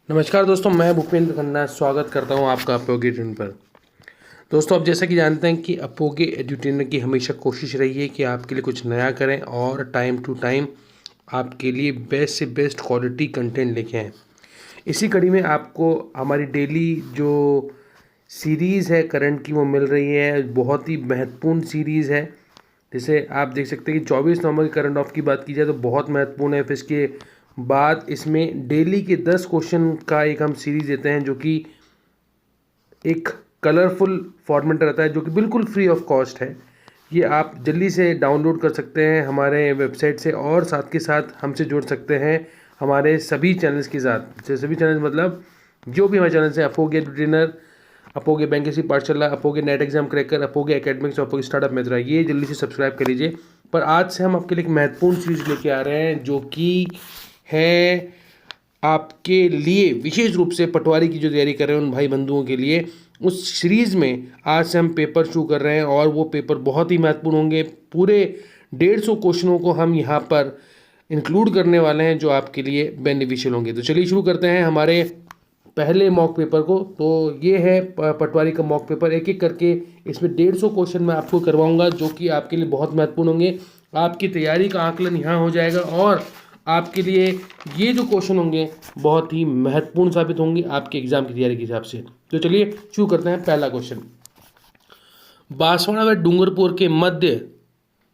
नमस्कार दोस्तों, मैं भूपेंद्र खन्ना स्वागत करता हूं आपका अपोगे एड्यूटेनर पर। दोस्तों, आप जैसा कि जानते हैं कि अपोगे एड्यूटेनर की हमेशा कोशिश रही है कि आपके लिए कुछ नया करें और टाइम टू टाइम आपके लिए बेस्ट से बेस्ट क्वालिटी कंटेंट लेके आएँ। इसी कड़ी में आपको हमारी डेली जो सीरीज़ है करंट की वो मिल रही है, बहुत ही महत्वपूर्ण सीरीज़ है। जैसे आप देख सकते हैं कि 24 नवंबर की करंट ऑफ की बात की जाए तो बहुत महत्वपूर्ण है। फिर इसके बाद इसमें डेली के 10 क्वेश्चन का एक हम सीरीज़ देते हैं, जो कि एक कलरफुल फॉर्मेट रहता है, जो कि बिल्कुल फ्री ऑफ कॉस्ट है। ये आप जल्दी से डाउनलोड कर सकते हैं हमारे वेबसाइट से, और साथ के साथ हमसे जुड़ सकते हैं हमारे सभी चैनल्स के साथ। जैसे सभी चैनल्स मतलब जो भी हमारे चैनल्स हैं, अपोगे एड्यूटेनर, अपोगे बैंकेसी पाठशाला, Apogee NET exam cracker, Apogee academics, Apogee startup Mitra, ये जल्दी से सब्सक्राइब कर लीजिए। पर आज से हम आपके लिए एक महत्वपूर्ण चीज़ लेके आ रहे हैं, जो कि है आपके लिए विशेष रूप से पटवारी की जो तैयारी कर रहे हैं उन भाई बंधुओं के लिए। उस सीरीज़ में आज से हम पेपर शुरू कर रहे हैं और वो पेपर बहुत ही महत्वपूर्ण होंगे। पूरे 150 क्वेश्चनों को हम यहाँ पर इंक्लूड करने वाले हैं, जो आपके लिए बेनिफिशियल होंगे। तो चलिए शुरू करते हैं हमारे पहले मॉक पेपर को। तो ये है पटवारी का मॉक पेपर। एक एक करके इसमें 150 क्वेश्चन मैं आपको करवाऊंगा, जो कि आपके लिए बहुत महत्वपूर्ण होंगे। आपकी तैयारी का आकलन यहाँ हो जाएगा और आपके लिए ये जो क्वेश्चन होंगे बहुत ही महत्वपूर्ण साबित होंगे आपके एग्जाम की तैयारी के हिसाब से। तो चलिए शुरू करते हैं। पहला क्वेश्चन, बांसवाड़ा व डूंगरपुर के मध्य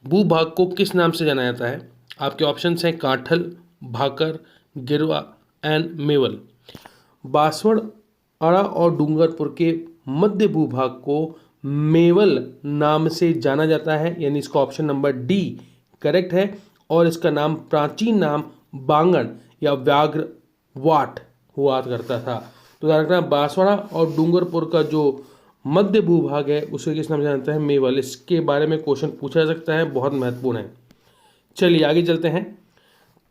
भूभाग को किस नाम से जाना जाता है? आपके ऑप्शंस हैं कांठल, भाकर, गिरवा एंड मेवल। बांसवाड़ा और डूंगरपुर के मध्य भूभाग को मेवल नाम से जाना जाता है, यानी इसका ऑप्शन नंबर डी करेक्ट है। और इसका नाम प्राचीन नाम बांगण या व्याघ्र वाट हुआ करता था। तो ध्यान रखना, बांसवाड़ा और डूंगरपुर का जो मध्य भूभाग है उसे किस नाम से जानते हैं? मेवल। इसके बारे में क्वेश्चन पूछा जा सकता है, बहुत महत्वपूर्ण है। चलिए आगे चलते हैं।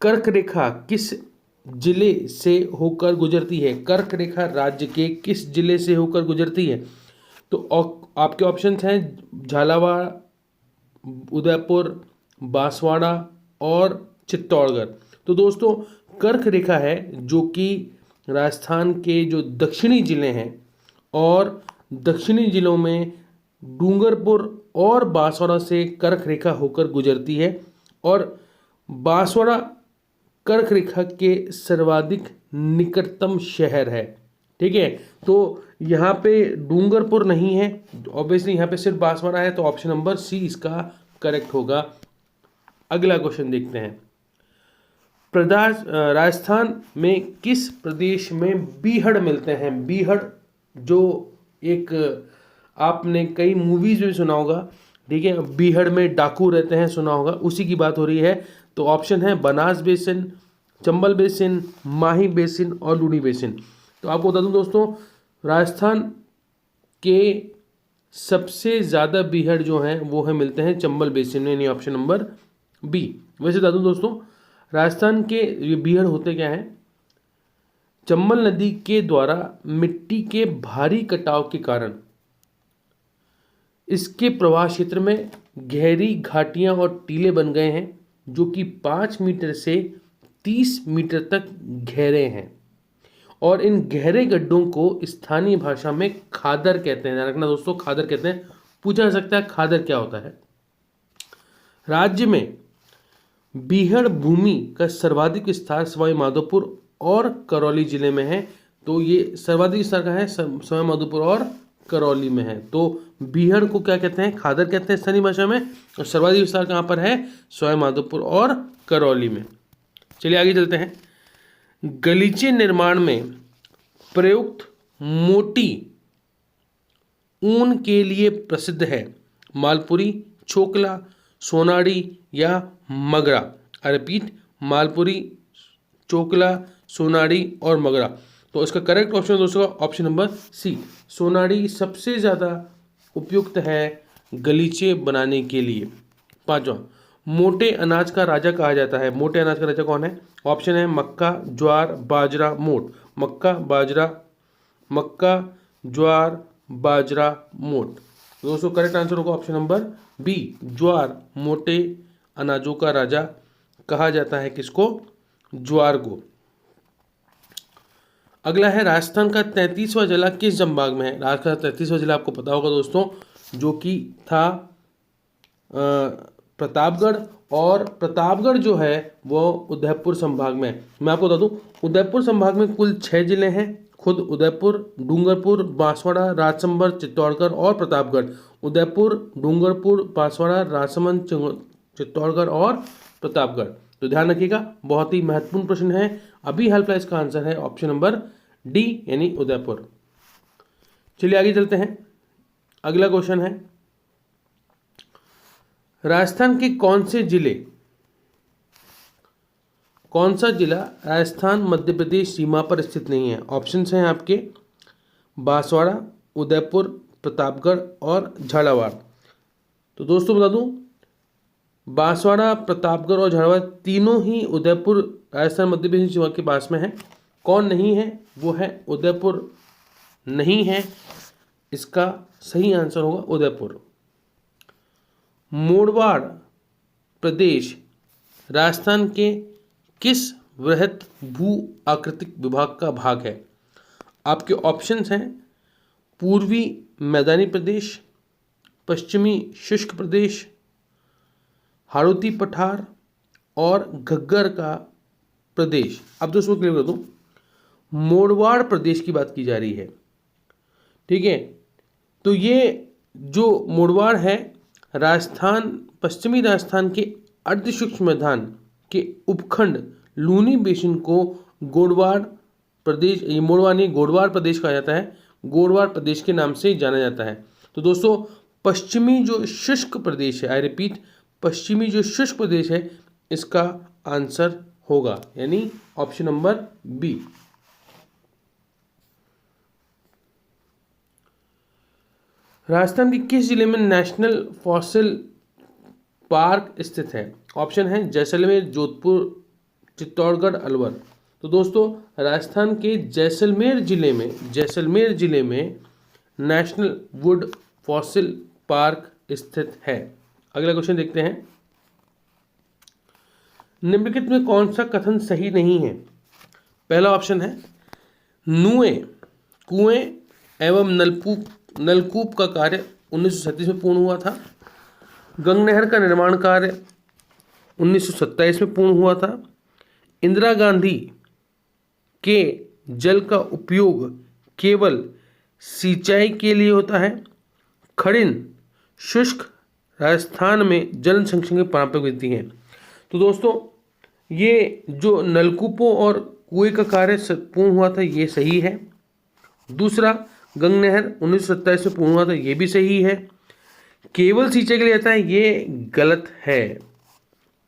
कर्क रेखा किस जिले से होकर गुजरती है? कर्क रेखा राज्य के किस जिले से होकर गुजरती है? तो आपके ऑप्शंस हैं झालावाड़, उदयपुर, बांसवाड़ा और चित्तौड़गढ़। तो दोस्तों, कर्क रेखा है जो कि राजस्थान के जो दक्षिणी जिले हैं, और दक्षिणी जिलों में डूंगरपुर और बांसवाड़ा से कर्क रेखा होकर गुजरती है। और बांसवाड़ा कर्क रेखा के सर्वाधिक निकटतम शहर है। ठीक है, तो यहाँ पे डूंगरपुर नहीं है, ऑब्वियसली यहाँ पे सिर्फ बांसवाड़ा है, तो ऑप्शन नंबर सी इसका करेक्ट होगा। अगला क्वेश्चन देखते हैं। राजस्थान में किस प्रदेश में बीहड़ मिलते हैं? बीहड़ जो एक आपने कई मूवीज में सुना होगा, ठीक है, बीहड़ में डाकू रहते हैं, सुना होगा, उसी की बात हो रही है। तो ऑप्शन है बनास बेसिन, चंबल बेसिन, माही बेसिन और लूनी बेसिन। तो आपको बता दूं दोस्तों, राजस्थान के सबसे ज़्यादा बीहड़ जो हैं वो है मिलते हैं चंबल बेसिन में, यानी ऑप्शन नंबर बी। वैसे बता दूं दोस्तों, राजस्थान के ये बीहड़ होते क्या हैं? चंबल नदी के द्वारा मिट्टी के भारी कटाव के कारण इसके प्रवाह क्षेत्र में गहरी घाटियां और टीले बन गए हैं, जो कि 5 मीटर से 30 मीटर तक गहरे हैं। और इन गहरे गड्ढों को स्थानीय भाषा में खादर कहते हैं। ध्यान रखना दोस्तों, खादर कहते हैं। पूछा जा सकता है खादर क्या होता है। राज्य में बीहड़ भूमि का सर्वाधिक विस्तार सवाई माधोपुर और करौली जिले में है। तो ये सर्वाधिक विस्तार का है सवाई माधोपुर और करौली में है। तो बीहड़ को क्या कहते हैं? खादर कहते हैं स्थानीय भाषा में। और सर्वाधिक विस्तार कहाँ पर है? सवाई माधोपुर और करौली में। चलिए आगे चलते हैं। गलीचे निर्माण में प्रयुक्त मोटी ऊन के लिए प्रसिद्ध है मालपुरी, छोकला, सोनाड़ी या मगरा। रिपीट, मालपुरी, चोकला, सोनाड़ी और मगरा। तो इसका करेक्ट ऑप्शन दोस्तों ऑप्शन नंबर सी, सोनाड़ी सबसे ज़्यादा उपयुक्त है गलीचे बनाने के लिए। पांचवा, मोटे अनाज का राजा कहा जाता है। मोटे अनाज का राजा कौन है? ऑप्शन है मक्का, ज्वार, बाजरा, मोट। मक्का, ज्वार, बाजरा, मोट। दोस्तों करेक्ट आंसर होगा ऑप्शन नंबर बी, ज्वार। मोटे अनाजों का राजा कहा जाता है किसको? ज्वार को। अगला है राजस्थान का 33वां जिला किस संभाग में है। राजस्थान का 33वां जिला आपको पता होगा दोस्तों, जो कि था प्रतापगढ़, और प्रतापगढ़ जो है वो उदयपुर संभाग में है। मैं आपको बता दूं, उदयपुर संभाग में कुल 6 जिले हैं, खुद उदयपुर, डूंगरपुर, बांसवाड़ा, राजसमंद, चित्तौड़गढ़ और प्रतापगढ़। उदयपुर, डूंगरपुर, बांसवाड़ा, राजसमंद, चित्तौड़गढ़ और प्रतापगढ़। तो ध्यान रखिएगा, बहुत ही महत्वपूर्ण प्रश्न है। अभी हाल फिलहाल इसका आंसर है ऑप्शन नंबर डी यानी उदयपुर। चलिए आगे चलते हैं। अगला क्वेश्चन है, राजस्थान के कौन सा जिला राजस्थान मध्य प्रदेश सीमा पर स्थित नहीं है। ऑप्शंस हैं आपके बांसवाड़ा, उदयपुर, प्रतापगढ़ और झालावाड़। तो दोस्तों बता दूं, बांसवाड़ा, प्रतापगढ़ और झालावाड़ तीनों ही उदयपुर राजस्थान मध्य प्रदेश सीमा के पास में है। कौन नहीं है, वो है उदयपुर नहीं है। इसका सही आंसर होगा उदयपुर। मोरवाड़ प्रदेश राजस्थान के किस वृहत भू आकृतिक विभाग का भाग है। आपके ऑप्शंस हैं पूर्वी मैदानी प्रदेश, पश्चिमी शुष्क प्रदेश, हाड़ौती पठार और घग्गर का प्रदेश। अब दोस्तों क्लियर कर दूं, मोरवाड़ प्रदेश की बात की जा रही है, ठीक है। तो ये जो मोरवाड़ है, राजस्थान, पश्चिमी राजस्थान के अर्ध शुष्क मैदान के उपखंड लूनी बेसिन को गोडवाड़ प्रदेश, ये मोरवाड़ नहीं गोडवाड़ प्रदेश कहा जाता है, गोडवाड़ प्रदेश के नाम से जाना जाता है। तो दोस्तों पश्चिमी जो शुष्क प्रदेश है, आई रिपीट, पश्चिमी जो शुष्क प्रदेश है, इसका आंसर होगा यानी ऑप्शन नंबर बी। राजस्थान के किस जिले में नेशनल फॉसिल पार्क स्थित है। ऑप्शन है जैसलमेर, जोधपुर, चित्तौड़गढ़, अलवर। तो दोस्तों राजस्थान के जैसलमेर जिले में नेशनल वुड फॉसिल पार्क स्थित है। अगला क्वेश्चन देखते हैं, निम्नलिखित में कौन सा कथन सही नहीं है। पहला ऑप्शन है कुएं एवं नलकूप का कार्य 1937 में पूर्ण हुआ था। गंग नहर का निर्माण कार्य 1927 में पूर्ण हुआ था। इंदिरा गांधी के जल का उपयोग केवल सिंचाई के लिए होता है। खड़िन शुष्क राजस्थान में जल संरक्षण की पारंपरिक विधि है। तो दोस्तों ये जो नलकूपों और कुएं का कार्य पूर्ण हुआ था, ये सही है। दूसरा, गंग नहर 1927 में पूर्ण हुआ था, ये भी सही है। केवल सिंचाई के लिए आता है, ये गलत है।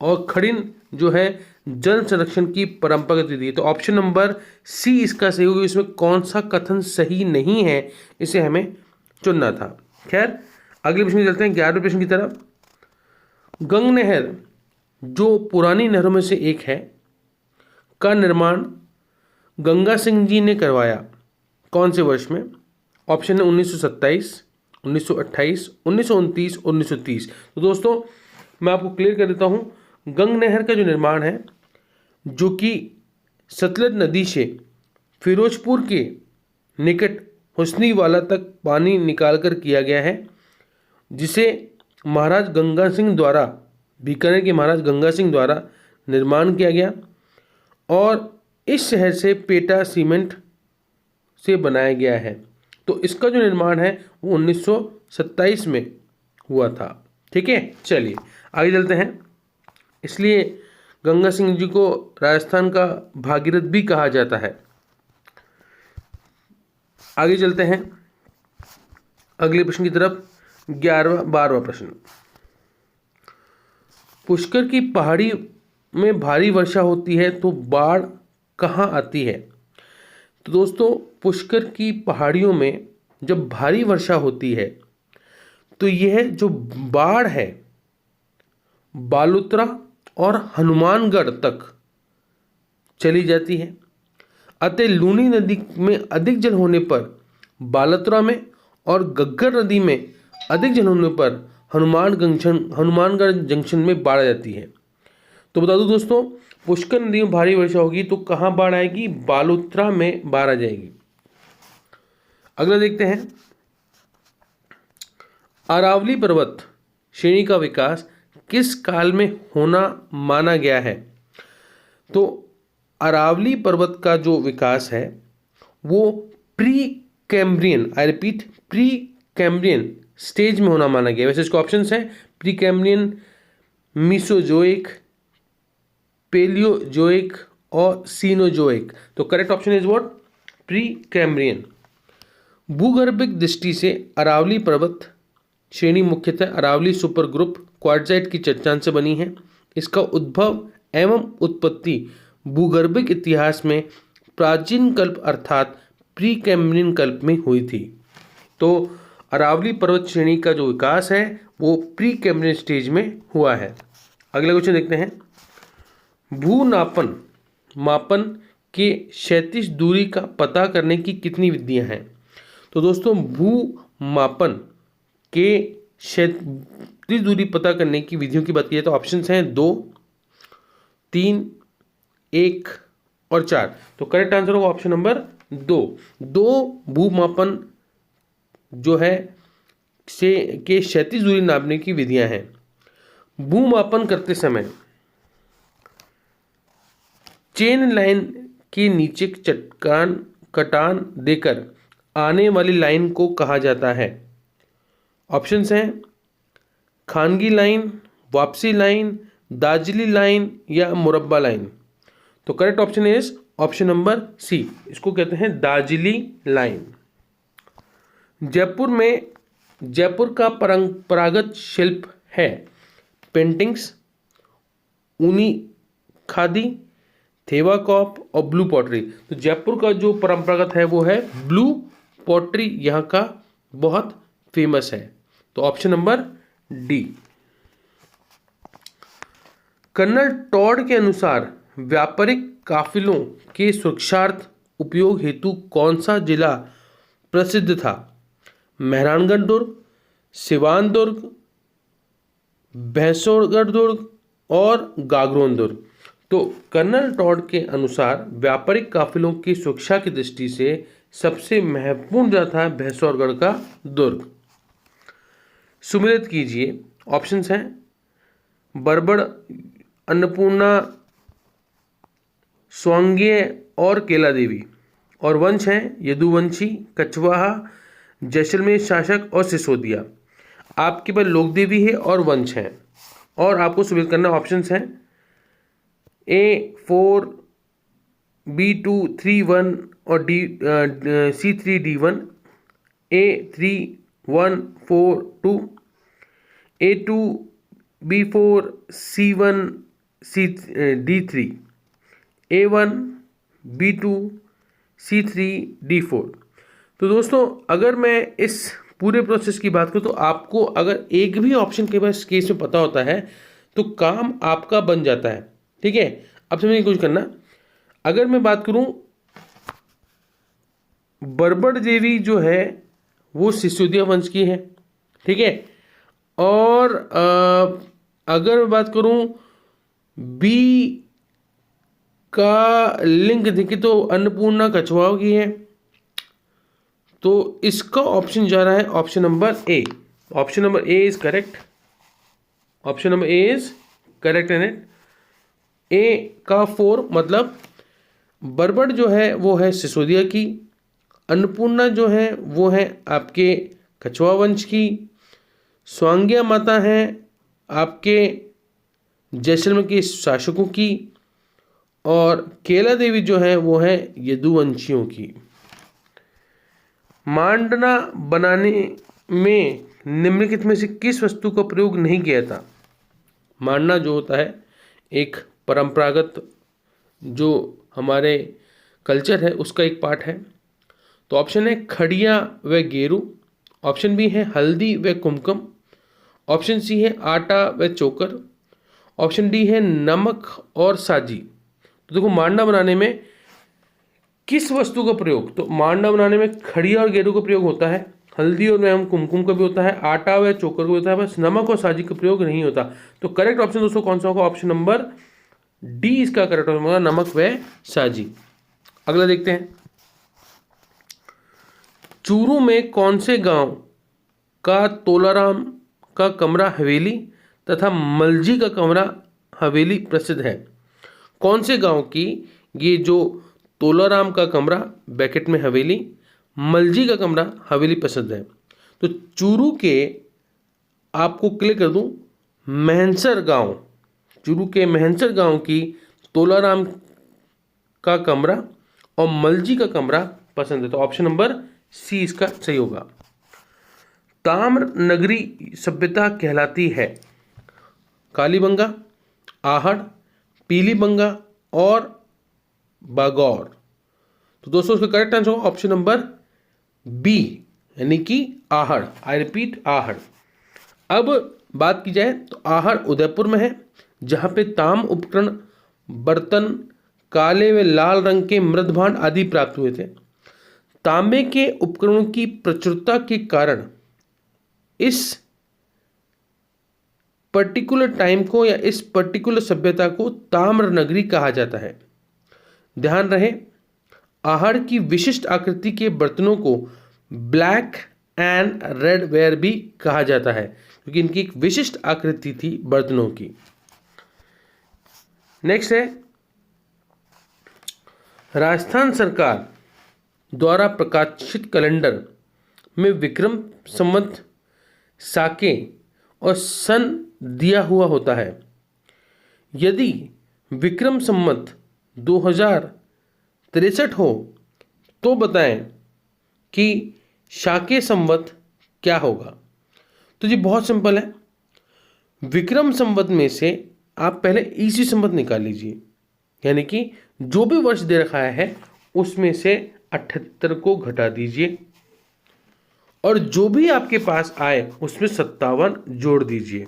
और खड़िन जो है जल संरक्षण की परंपरागत विधि। तो ऑप्शन नंबर सी इसका सही होगा। इसमें कौन सा कथन सही नहीं है, इसे हमें चुनना था। खैर अगले प्रश्न चलते हैं, 11वें प्रश्न की तरफ। गंग नहर जो पुरानी नहरों में से एक है का निर्माण गंगा सिंह जी ने करवाया, कौन से वर्ष में। ऑप्शन है 1927, 1928, 1929, 1930। तो दोस्तों मैं आपको क्लियर कर देता हूँ, गंग नहर का जो निर्माण है, जो कि सतलज नदी से फिरोजपुर के निकट हुस्नीवाला तक पानी निकालकर किया गया है, जिसे महाराज गंगा सिंह द्वारा, बीकानेर के महाराज गंगा सिंह द्वारा निर्माण किया गया, और इस शहर से पेटा सीमेंट से बनाया गया है। तो इसका जो निर्माण है वो 1927 में हुआ था। ठीक है, चलिए आगे चलते हैं। इसलिए गंगा सिंह जी को राजस्थान का भागीरथ भी कहा जाता है। आगे चलते हैं अगले प्रश्न की तरफ, 12वां प्रश्न। पुष्कर की पहाड़ी में भारी वर्षा होती है तो बाढ़ कहाँ आती है। तो दोस्तों पुष्कर की पहाड़ियों में जब भारी वर्षा होती है तो यह जो बाढ़ है बालोतरा और हनुमानगढ़ तक चली जाती है। अतः लूनी नदी में अधिक जल होने पर बालोतरा में और घग्गर नदी में अधिक जल होने पर हनुमानगढ़ जंक्शन में बाढ़ आ जाती है। तो बता दूं दोस्तों, पुष्कर नदी में भारी वर्षा होगी तो कहाँ बाढ़ आएगी? बालोतरा में बाढ़ आ जाएगी। अगला देखते हैं, अरावली पर्वत श्रेणी का विकास किस काल में होना माना गया है? तो अरावली पर्वत का जो विकास है वो Precambrian, I repeat, Precambrian stage में होना माना गया। वैसे इसके ऑप्शंस हैं प्री कैम्ब्रियन, मीसोजोइक, पेलियोजोइक और सीनोजोइक। तो correct option is what? Precambrian. भूगर्भिक दृष्टि से अरावली पर्वत श्रेणी मुख्यतः अरावली सुपर ग्रुप क्वार्टजाइट की चट्टान से बनी है। इसका उद्भव एवं उत्पत्ति भूगर्भिक इतिहास में प्राचीन कल्प अर्थात प्री कैम्ब्रियन कल्प में हुई थी। तो अरावली पर्वत श्रेणी का जो विकास है वो प्री कैम्ब्रियन स्टेज में हुआ है। अगला क्वेश्चन देखते हैं, भूनापन मापन के क्षैतिज दूरी का पता करने की कितनी विधियां हैं? तो दोस्तों भूमापन के क्षैतिज दूरी पता करने की विधियों की बात की जाए तो ऑप्शंस हैं 2, 3, 1 और 4। तो करेक्ट आंसर होगा ऑप्शन नंबर 2। 2 भूमापन जो है से के क्षैतिज दूरी नापने की विधियां हैं। भूमापन करते समय चेन लाइन के नीचे कटान देकर आने वाली लाइन को कहा जाता है। ऑप्शंस हैं खानगी लाइन, वापसी लाइन, दार्जिली लाइन या मुरब्बा लाइन। तो correct option is option number C, इसको कहते हैं दार्जिली लाइन। जयपुर का परंपरागत शिल्प है पेंटिंग्स, ऊनी खादी, थेवा कॉप और ब्लू पॉटरी। तो जयपुर का जो परंपरागत है वो है ब्लू पॉटरी, यहाँ का बहुत फेमस है। तो option number D. Colonel Tod के अनुसार व्यापारिक काफिलों के सुरक्षार्थ उपयोग हेतु कौन सा जिला प्रसिद्ध था? मेहरानगढ़ दुर्ग, सिवान दुर्ग, भैंसोरगढ़ दुर्ग और गागरोन दुर्ग। तो कर्नल टॉड के अनुसार व्यापारिक काफिलों की सुरक्षा की दृष्टि से सबसे महत्वपूर्ण जगह था भैंसोरगढ़ का दुर्ग। सुमिलित कीजिए, ऑप्शंस हैं बरबड़, अन्नपूर्णा, स्वांग्य और केला देवी। और वंश हैं यदुवंशी, कछवाहा, जैसलमेर शासक और सिसोदिया। आपके पास लोक देवी है और वंश हैं, और आपको सुमिलित करना। ऑप्शंस हैं A4, B2, 3, 1 और C3, D1, A3, 1, 4, 2, A2, B4, C1, D3, A1, B2, C3, D4। तो दोस्तों अगर मैं इस पूरे प्रोसेस की बात करूँ तो आपको अगर एक भी ऑप्शन के पास केस में पता होता है तो काम आपका बन जाता है। ठीक है, अब समझने की कोशिश करना। अगर मैं बात करूं बरबड़ देवी जो है वो सिसोदिया वंश की है। ठीक है, और अगर मैं बात करूं बी का लिंक देखिए तो अन्नपूर्णा कछवाहा की है। तो इसका ऑप्शन जा रहा है option number A. Option number A is correct. Option number A is correct in it. A का 4 मतलब बरबड़ जो है वो है सिसोदिया की, अन्नपूर्णा जो है वो है आपके कछवाहा वंश की, स्वांग्या माता है आपके जैसलमेर के शासकों की, और केला देवी जो है वो है यदुवंशियों की। मांडना बनाने में निम्नलिखित में से किस वस्तु का प्रयोग नहीं किया था? मांडना जो होता है एक परंपरागत जो हमारे कल्चर है उसका एक पार्ट है। तो ऑप्शन है खड़िया व गेरू, ऑप्शन बी है हल्दी व कुमकुम, ऑप्शन सी है आटा व चोकर, ऑप्शन डी है नमक और साजी। तो देखो मांडना बनाने में किस वस्तु का प्रयोग, तो मांडना बनाने में खड़िया और गेरू का प्रयोग होता है, हल्दी और एवं कुमकुम का भी होता है, आटा व चोकर का भी होता है, बस नमक और साजी का प्रयोग नहीं होता। तो करेक्ट ऑप्शन दोस्तों कौन सा होगा? ऑप्शन नंबर डी इसका करेक्ट ऑप्शन होगा, नमक व साजी। अगला देखते हैं, चूरू में कौन से गांव का तोलाराम का कमरा हवेली तथा मलजी का कमरा हवेली प्रसिद्ध है? कौन से गांव की ये जो तोलाराम का कमरा ब्रैकेट में हवेली, मलजी का कमरा हवेली प्रसिद्ध है? तो चूरू के आपको क्लिक कर दूं, महनसर गांव, चूरू के महनसर गांव की तोलाराम का कमरा और मलजी का कमरा पसंद है। तो ऑप्शन नंबर सी इसका सही होगा। ताम्र नगरी सभ्यता कहलाती है कालीबंगा, आहड़, पीलीबंगा और बागौर। तो दोस्तों उसका करेक्ट आंसर होगा ऑप्शन नंबर बी, यानी कि आहड़। I repeat, Ahar. अब बात की जाए तो आहड़ उदयपुर में है, जहां पे ताम उपकरण, बर्तन, काले व लाल रंग के मृदभांड आदि प्राप्त हुए थे। तांबे के उपकरणों की प्रचुरता के कारण इस पर्टिकुलर टाइम को या इस पर्टिकुलर सभ्यता को ताम्र नगरी कहा जाता है। ध्यान रहे, आहड़ की विशिष्ट आकृति के बर्तनों को ब्लैक एंड रेड वेयर भी कहा जाता है, क्योंकि इनकी एक विशिष्ट आकृति थी बर्तनों की। नेक्स्ट है, राजस्थान सरकार द्वारा प्रकाशित कैलेंडर में विक्रम संवत, साके और सन दिया हुआ होता है। यदि विक्रम संवत 2063 हो तो बताएं कि शाके संवत क्या होगा? तो जी बहुत सिंपल है, विक्रम संवत में से आप पहले ईसवी संवत निकाल लीजिए, यानी कि जो भी वर्ष दे रखा है उसमें से 78 को घटा दीजिए और जो भी आपके पास आए उसमें 57 जोड़ दीजिए।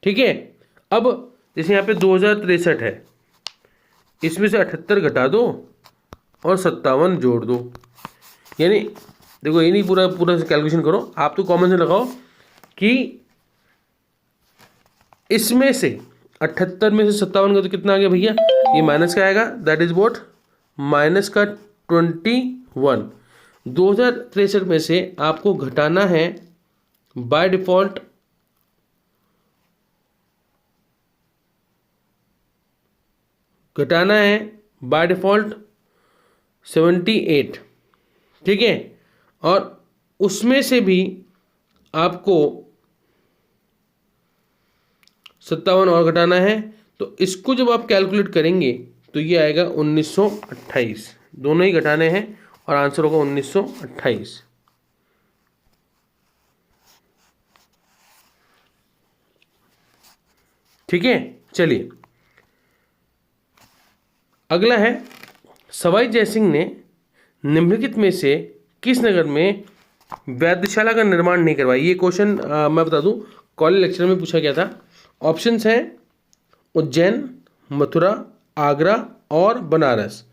ठीक है, अब जैसे यहाँ पे 2063 है, इसमें से 78 घटा दो और 57 जोड़ दो, यानी देखो ये नहीं पूरा कैलकुलेशन करो, आप तो कॉमन से लगाओ कि इसमें से 78 में से 57 का तो कितना आ गया भैया, ये माइनस का आएगा, दैट इज व्हाट, माइनस का 21। 2063 में से आपको घटाना है बाय डिफॉल्ट घटाना है बाय डिफॉल्ट 78। ठीक है, और उसमें से भी आपको 57 और घटाना है, तो इसको जब आप कैलकुलेट करेंगे तो ये आएगा 1928। दोनों ही घटाने हैं और आंसर होगा 1928। ठीक है, चलिए अगला है, सवाई जयसिंह ने निम्नलिखित में से किस नगर में वेधशाला का निर्माण नहीं करवाया? ये क्वेश्चन मैं बता दूं कॉलेज लेक्चर में पूछा गया था। ऑप्शंस हैं उज्जैन, मथुरा, आगरा और बनारस।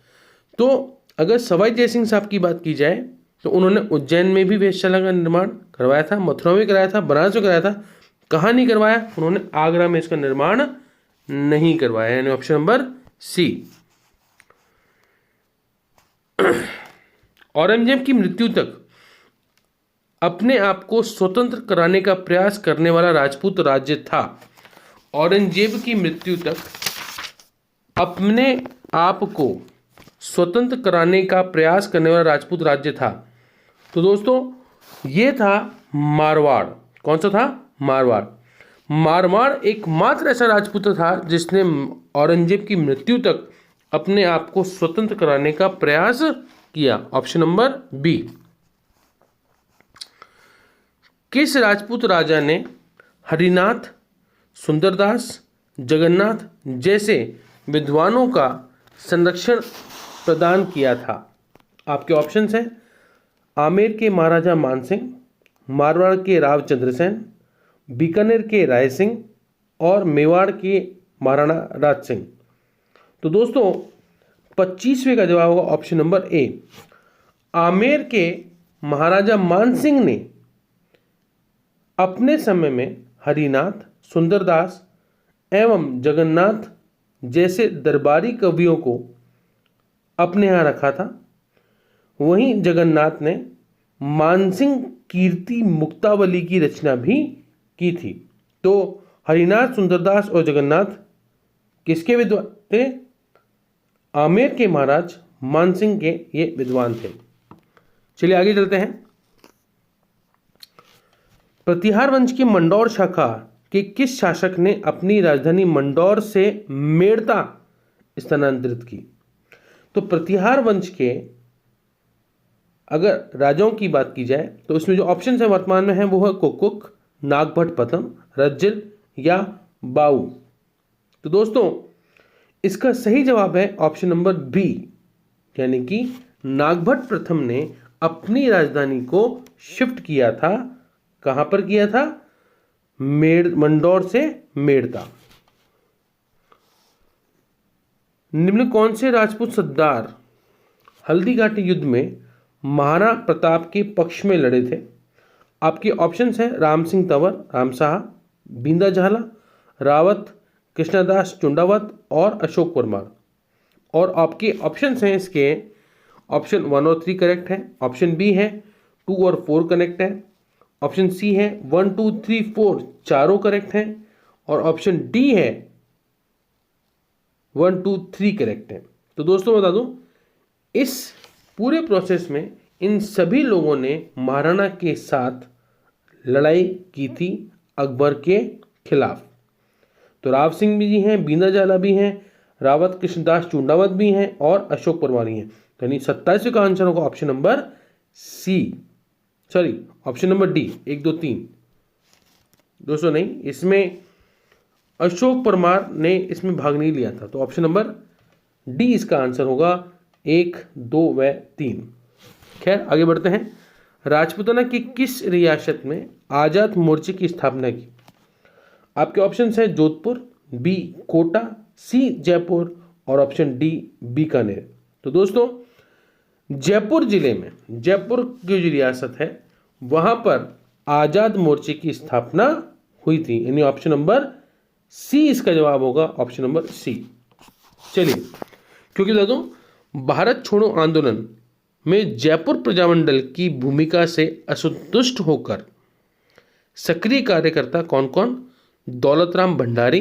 तो अगर सवाई जयसिंह साहब की बात की जाए तो उन्होंने उज्जैन में भी वेधशाला का निर्माण करवाया था, मथुरा में कराया था, बनारस में कराया था। कहाँ नहीं करवाया? उन्होंने आगरा में इसका निर्माण नहीं करवाया, यानी ऑप्शन नंबर सी। औरंगजेब की मृत्यु तक अपने आप को स्वतंत्र कराने का प्रयास करने वाला राजपूत राज्य था। औरंगजेब की मृत्यु तक अपने आप को स्वतंत्र कराने का प्रयास करने वाला राजपूत राज्य था। तो दोस्तों ये था मारवाड़। कौन सा था? मारवाड़। मारवाड़ एकमात्र ऐसा राजपूत था जिसने औरंगजेब की मृत्यु तक अपने आप को स्वतंत्र कराने का प्रयास किया। Option number B. किस राजपूत राजा ने हरिनाथ, सुंदरदास, जगन्नाथ जैसे विद्वानों का संरक्षण प्रदान किया था? आपके ऑप्शंस हैं आमेर के महाराजा मानसिंह, मारवाड़ के रावचंद्र सेन, बीकानेर के राय सिंह और मेवाड़ के महाराणा राज सिंह। तो दोस्तों 25वें का जवाब होगा ऑप्शन नंबर ए। आमेर के महाराजा मानसिंह ने अपने समय में हरिनाथ, सुंदरदास एवं जगन्नाथ जैसे दरबारी कवियों को अपने यहाँ रखा था। वहीं जगन्नाथ ने मानसिंह कीर्ति मुक्तावली की रचना भी की थी। तो हरिनाथ सुंदरदास और जगन्नाथ किसके विद्वान थे? आमेर के महाराज मानसिंह के ये विद्वान थे। चलिए आगे चलते हैं। प्रतिहार वंश की मंडौर शाखा के किस शासक ने अपनी राजधानी मंडौर से मेड़ता स्थानांतरित की? तो प्रतिहार वंश के अगर राजाओं की बात की जाए तो इसमें जो ऑप्शन है वर्तमान में है वो है कुकुक, नागभट्ट प्रथम, रज्जिल या बाऊ। तो दोस्तों इसका सही जवाब है ऑप्शन नंबर बी, यानी कि नागभट्ट प्रथम ने अपनी राजधानी को शिफ्ट किया था। कहां पर किया था? मंडौर से मेड़ता। निम्न कौन से राजपूत सरदार हल्दी घाटी युद्ध में महाराणा प्रताप के पक्ष में लड़े थे? आपके ऑप्शंस हैं राम सिंह तंवर, राम साहा, बींदा झाला, रावत, कृष्णदास चुंडावत और अशोक परमार। और आपके ऑप्शंस हैं इसके ऑप्शन 1 और 3 करेक्ट है, ऑप्शन बी है 2 और 4 करेक्ट है, ऑप्शन सी है 1 2 3 4 चारों करेक्ट हैं और ऑप्शन डी है 1 2 3 करेक्ट है। तो दोस्तों बता दूं इस पूरे प्रोसेस में इन सभी लोगों ने महाराणा के साथ लड़ाई की थी अकबर के खिलाफ। तो राव सिंह भी जी हैं, बींदा जाला भी हैं, रावत कृष्णदास चुंडावत भी हैं और अशोक परमार हैं। तो यानी 27 का आंसर होगा option number C, sorry option number D, 1 2 3। दोस्तों नहीं, इसमें अशोक परमार ने इसमें भाग नहीं लिया था। तो ऑप्शन नंबर डी इसका आंसर होगा, 1 2 व 3। खैर आगे बढ़ते हैं। राजपूताना की किस रियासत में आजाद मोर्चे की स्थापना की? आपके ऑप्शन है जोधपुर, बी कोटा, सी जयपुर और ऑप्शन डी बीकानेर। तो दोस्तों जयपुर जिले में, जयपुर की जो रियासत है वहां पर आजाद मोर्चे की स्थापना हुई थी, यानी ऑप्शन नंबर सी इसका जवाब होगा, ऑप्शन नंबर सी। चलिए, क्योंकि बता दूं भारत छोड़ो आंदोलन में जयपुर प्रजामंडल की भूमिका से असंतुष्ट होकर सक्रिय कार्यकर्ता कौन कौन? दौलतराम भंडारी,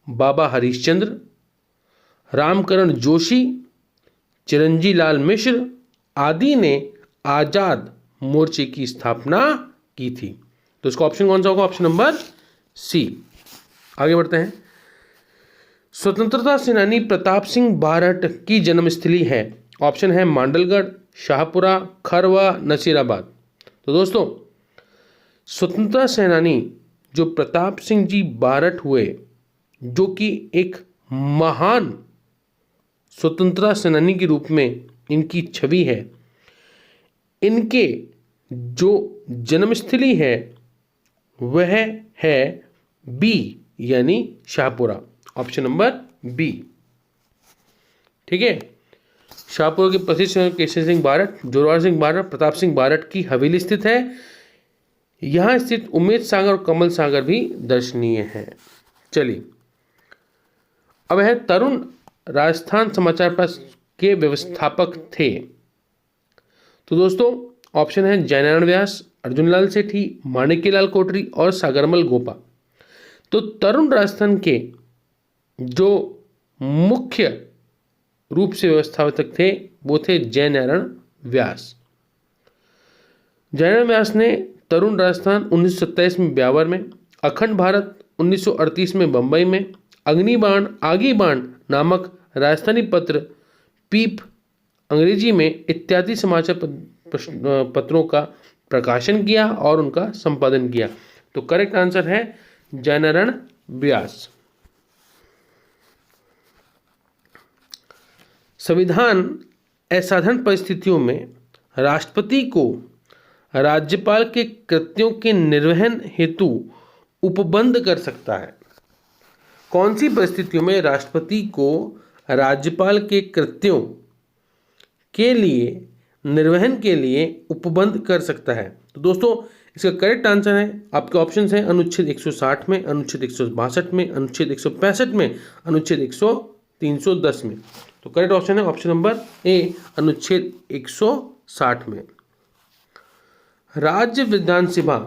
बाबा हरिश्चंद्र, रामकरण जोशी, चिरंजी लाल मिश्र आदि ने आजाद मोर्चे की स्थापना की थी। तो इसका ऑप्शन कौन सा होगा? Option number C. आगे बढ़ते हैं। स्वतंत्रता सेनानी प्रताप सिंह बारहट की जन्मस्थली है? ऑप्शन है मांडलगढ़, शाहपुरा, खरवा, नसीराबाद। तो दोस्तों स्वतंत्रता सेनानी जो प्रताप सिंह जी बारहट हुए, जो कि एक महान स्वतंत्रता सेनानी के रूप में इनकी छवि है, इनके जो जन्मस्थली है वह है बी, यानी शाहपुरा, ऑप्शन नंबर बी। ठीक है, शाहपुरा के प्रसिद्ध केसरी सिंह बारहट, जोरावर सिंह बारहट, प्रताप सिंह बारहट की हवेली स्थित है। यहां स्थित उमेद सागर और कमल सागर भी दर्शनीय है। चलिए, अब है तरुण राजस्थान समाचार पत्र के व्यवस्थापक थे। तो दोस्तों ऑप्शन है जयनारायण व्यास, अर्जुनलाल सेठी, माणिक्यलाल कोटरी और सागरमल गोपा। तो तरुण राजस्थान के जो मुख्य रूप से व्यवस्थापक थे वो थे जयनारायण व्यास। जयनारायण व्यास ने तरुण राजस्थान 1927 में ब्यावर में, अखंड भारत 1938 में बंबई में, अग्निबाण आगीबाण नामक राजस्थानी पत्र, पीप अंग्रेजी में इत्यादि समाचार पत्रों का प्रकाशन किया और उनका संपादन किया। तो करेक्ट आंसर है जयनारायण व्यास। संविधान असाधारण परिस्थितियों में राष्ट्रपति को राज्यपाल के कृत्यों के निर्वहन हेतु उपबंध कर सकता है। कौन सी परिस्थितियों में राष्ट्रपति को राज्यपाल के कृत्यों के लिए निर्वहन के लिए उपबंध कर सकता है? तो दोस्तों इसका करेक्ट आंसर है, आपके ऑप्शन हैं अनुच्छेद 160 में, अनुच्छेद 162 में, अनुच्छेद 165 में, अनुच्छेद 310 में। तो करेक्ट ऑप्शन है ऑप्शन नंबर ए, अनुच्छेद 160 में। राज्य विधानसभा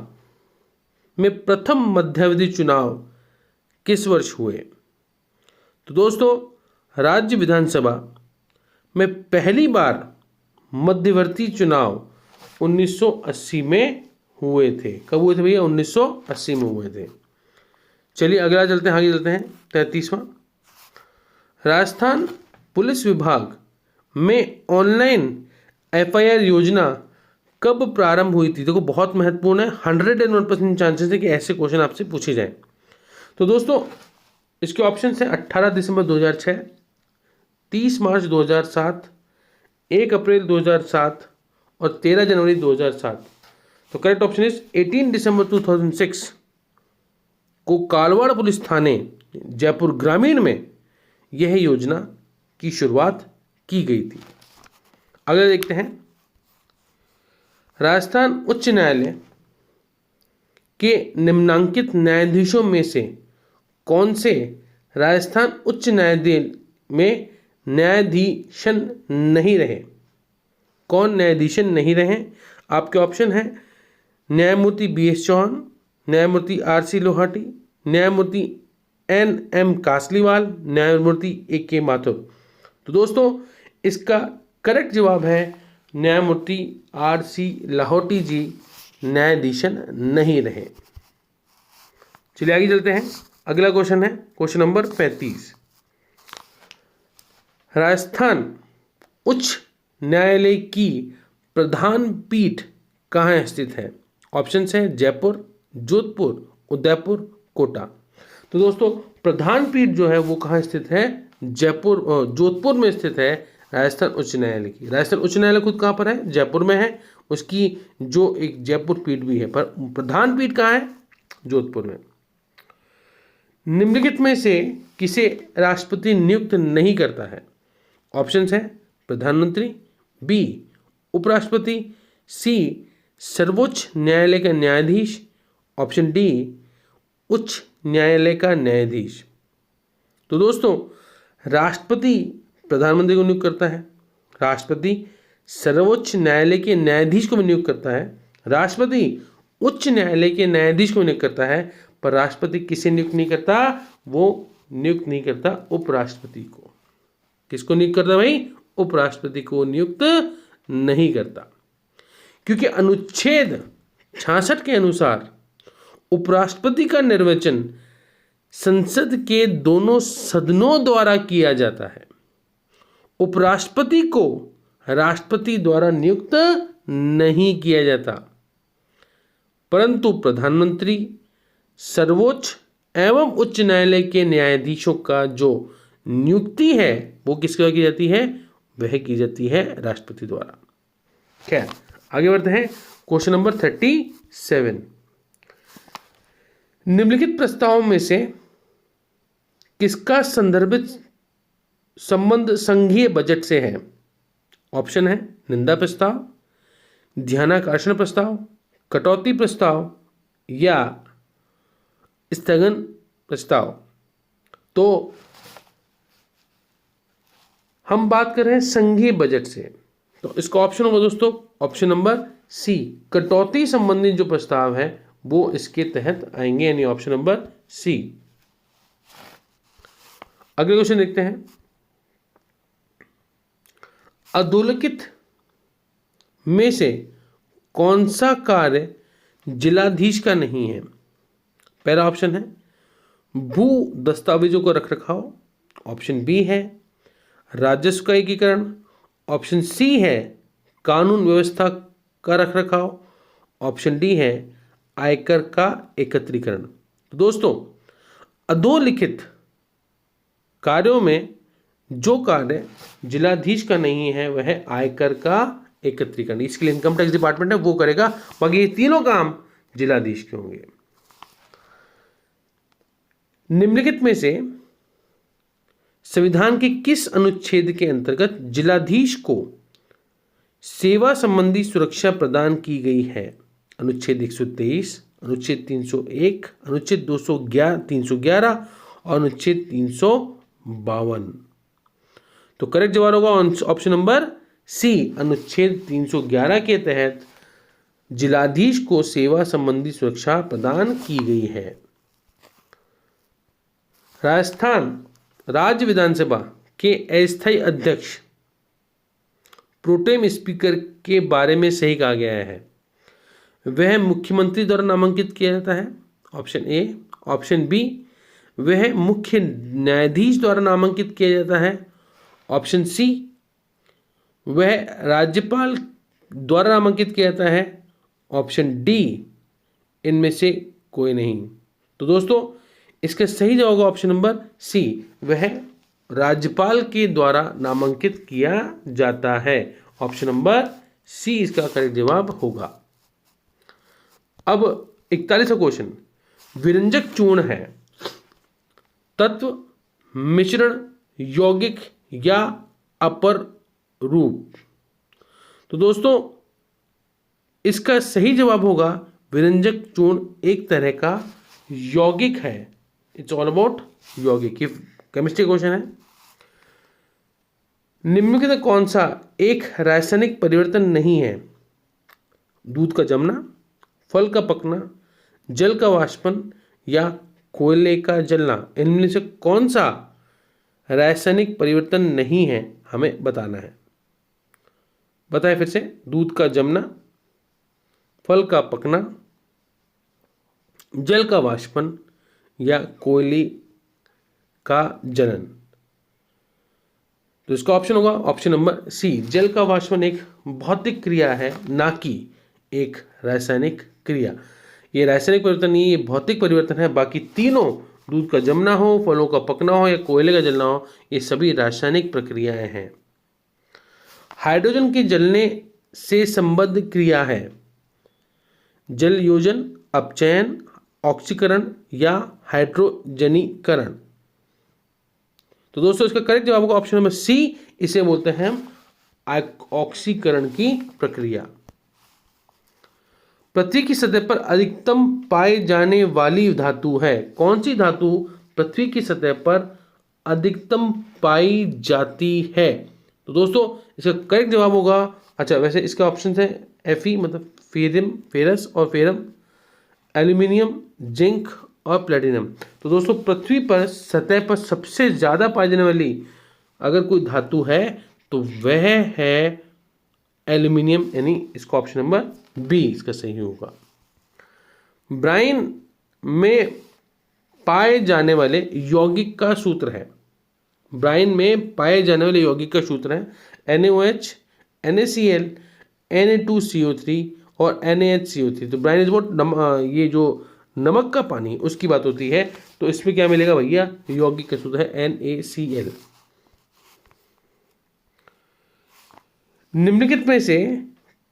में प्रथम मध्यावधि चुनाव किस वर्ष हुए? तो दोस्तों, राज्य विधानसभा में पहली बार मध्यवर्ती चुनाव 1980 में हुए थे। कब हुए थे भैया? 1980 में हुए थे। चलिए आगे चलते हैं 33वां। राजस्थान पुलिस विभाग में ऑनलाइन FIR योजना कब प्रारंभ हुई थी? देखो बहुत महत्वपूर्ण है, 101% चांसेस है कि ऐसे क्वेश्चन आपसे पूछे जाएं। तो दोस्तों इसके ऑप्शन हैं 18 दिसंबर 2006, 30 मार्च 2007, 1 अप्रैल 2007 और 13 जनवरी 2007। तो करेक्ट ऑप्शन इज 18 दिसंबर 2006 को कालवाड़ पुलिस थाने जयपुर ग्रामीण में यह योजना की शुरुआत की गई थी। अगला देखते हैं, राजस्थान उच्च न्यायालय के निम्नांकित न्यायाधीशों में से कौन से राजस्थान उच्च न्यायालय में न्यायाधीश नहीं रहे? कौन न्यायाधीश नहीं रहे? आपके ऑप्शन हैं न्यायमूर्ति BS चौहान, न्यायमूर्ति RC लोहाटी, न्यायमूर्ति NM कासलीवाल, न्यायमूर्ति AK माथुर। तो दोस्तों इसका करेक्ट जवाब है न्यायमूर्ति RC लाहौटी जी न्यायाधीश नहीं रहे। चलिए आगे चलते हैं, अगला क्वेश्चन है क्वेश्चन नंबर 35। राजस्थान उच्च न्यायालय की प्रधान पीठ कहाँ स्थित है? ऑप्शंस हैं जयपुर, जोधपुर, उदयपुर, कोटा। तो दोस्तों प्रधान पीठ जो है वो कहाँ स्थित है? जोधपुर में स्थित है राजस्थान उच्च न्यायालय की। राजस्थान उच्च न्यायालय खुद कहाँ पर है? जयपुर में है, उसकी जो एक जयपुर पीठ भी है, पर प्रधान पीठ कहाँ है? जोधपुर में। निम्नलिखित में से किसे राष्ट्रपति नियुक्त नहीं करता है? ऑप्शंस है प्रधानमंत्री, B उपराष्ट्रपति, C सर्वोच्च न्यायालय का न्यायाधीश, ऑप्शन D उच्च न्यायालय का न्यायाधीश। तो दोस्तों राष्ट्रपति प्रधानमंत्री को नियुक्त करता है, राष्ट्रपति सर्वोच्च न्यायालय के न्यायाधीश को भी नियुक्त करता है, राष्ट्रपति उच्च न्यायालय के न्यायाधीश को नियुक्त करता है, पर राष्ट्रपति किसे नियुक्त नहीं करता? वो नियुक्त नहीं करता उपराष्ट्रपति को। किसको नियुक्त करता भाई? उपराष्ट्रपति को नियुक्त नहीं करता, क्योंकि अनुच्छेद 66 के अनुसार उपराष्ट्रपति का निर्वाचन संसद के दोनों सदनों द्वारा किया जाता है। उपराष्ट्रपति को राष्ट्रपति द्वारा नियुक्त नहीं किया जाता, परंतु प्रधानमंत्री, सर्वोच्च एवं उच्च न्यायालय के न्यायाधीशों का जो नियुक्ति है वो किसके द्वारा की जाती है? वह की जाती है राष्ट्रपति द्वारा। खैर आगे बढ़ते हैं क्वेश्चन नंबर 37। निम्नलिखित प्रस्तावों में से किसका संदर्भित संबंध संघीय बजट से है? ऑप्शन है निंदा प्रस्ताव, ध्यानाकर्षण प्रस्ताव, कटौती प्रस्ताव या स्थगन प्रस्ताव। तो हम बात कर रहे हैं संघीय बजट से, तो इसका ऑप्शन होगा दोस्तों ऑप्शन नंबर C कटौती संबंधी जो प्रस्ताव है वो इसके तहत आएंगे, यानी ऑप्शन नंबर C। अगले क्वेश्चन देखते हैं, अधोलिखित में से कौन सा कार्य जिलाधीश का नहीं है? पहला ऑप्शन है भू दस्तावेजों का रखरखाव, ऑप्शन B है राजस्व का एकीकरण, ऑप्शन C है कानून व्यवस्था का रखरखाव, ऑप्शन D है आयकर का एकत्रीकरण। तो दोस्तों अधोलिखित कार्यों में जो कार्य जिलाधीश का नहीं है वह है आयकर का एकत्रीकरण। इसके लिए इनकम टैक्स डिपार्टमेंट है वो करेगा, बाकी ये तीनों काम जिलाधीश के होंगे। निम्नलिखित में से संविधान के किस अनुच्छेद के अंतर्गत जिलाधीश को सेवा संबंधी सुरक्षा प्रदान की गई है? अनुच्छेद 123, अनुच्छेद 301, अनुच्छेद 311 और अनुच्छेद 352। तो करेक्ट जवाब होगा ऑप्शन नंबर सी, अनुच्छेद 311 के तहत जिलाधीश को सेवा संबंधी सुरक्षा प्रदान की गई है। राजस्थान राज्य विधानसभा के अस्थायी अध्यक्ष प्रोटेम स्पीकर के बारे में सही कहा गया है। वह मुख्यमंत्री द्वारा नामांकित किया जाता है, ऑप्शन ए। ऑप्शन बी, वह मुख्य न्यायाधीश द्वारा नामांकित किया जाता है, ऑप्शन सी। वह राज्यपाल द्वारा नामांकित किया जाता है, ऑप्शन डी। इनमें से कोई नहीं। तो दोस्तों इसका सही जवाब होगा ऑप्शन नंबर सी, वह राज्यपाल के द्वारा नामांकित किया जाता है। ऑप्शन नंबर सी इसका करेक्ट जवाब होगा। अब 41वां क्वेश्चन, विरंजक चूर्ण है तत्व, मिश्रण, यौगिक या अपर रूप। तो दोस्तों इसका सही जवाब होगा विरंजक चूर्ण एक तरह का यौगिक है। इट्स ऑल अबाउट यौगिक। ये केमिस्ट्री क्वेश्चन है। निम्नलिखित में कौन सा एक रासायनिक परिवर्तन नहीं है? दूध का जमना, फल का पकना, जल का वाष्पन या कोयले का जलना। इनमें से कौन सा रासायनिक परिवर्तन नहीं है, हमें बताना है। बताएं फिर से, दूध का जमना, फल का पकना, जल का वाष्पन या कोयले का जलन। तो इसका ऑप्शन होगा ऑप्शन नंबर सी, जल का वाष्पन एक भौतिक क्रिया है, ना कि एक रासायनिक क्रिया। ये रासायनिक परिवर्तन नहीं, ये भौतिक परिवर्तन है। बाकी तीनों, दूध का जमना हो, फलों का पकना हो या कोयले का जलना हो, ये सभी रासायनिक प्रक्रियाएं हैं। हाइड्रोजन के जलने से संबद्ध क्रिया है जल योजन, अपचयन, ऑक्सीकरण या हाइड्रोजनीकरण। तो दोस्तों इसका करेक्ट जवाब होगा ऑप्शन नंबर सी, इसे बोलते हैं हम ऑक्सीकरण की प्रक्रिया। पृथ्वी की सतह पर अधिकतम पाए जाने वाली धातु है। कौन सी धातु पृथ्वी की सतह पर अधिकतम पाई जाती है? तो दोस्तों इसका करेक्ट जवाब होगा, अच्छा वैसे इसका ऑप्शन है Fe मतलब फेरम, फेरस और फेरम, एल्यूमिनियम, जिंक और प्लेटिनम। तो दोस्तों पृथ्वी पर सतह पर सबसे ज़्यादा पाई जाने वाली अगर कोई धातु है तो वह है एल्यूमिनियम, यानी इसका ऑप्शन नंबर बी इसका सही होगा। ब्राइन में पाए जाने वाले यौगिक का सूत्र है, ब्राइन में पाए जाने वाले यौगिक का सूत्र है NaOH, NaCl, Na2CO3 और NaHCO3। तो ब्राइन इज व्हाट, ये जो नमक का पानी उसकी बात होती है। तो इसमें क्या मिलेगा भैया, यौगिक का सूत्र है NaCl। निम्नलिखित में से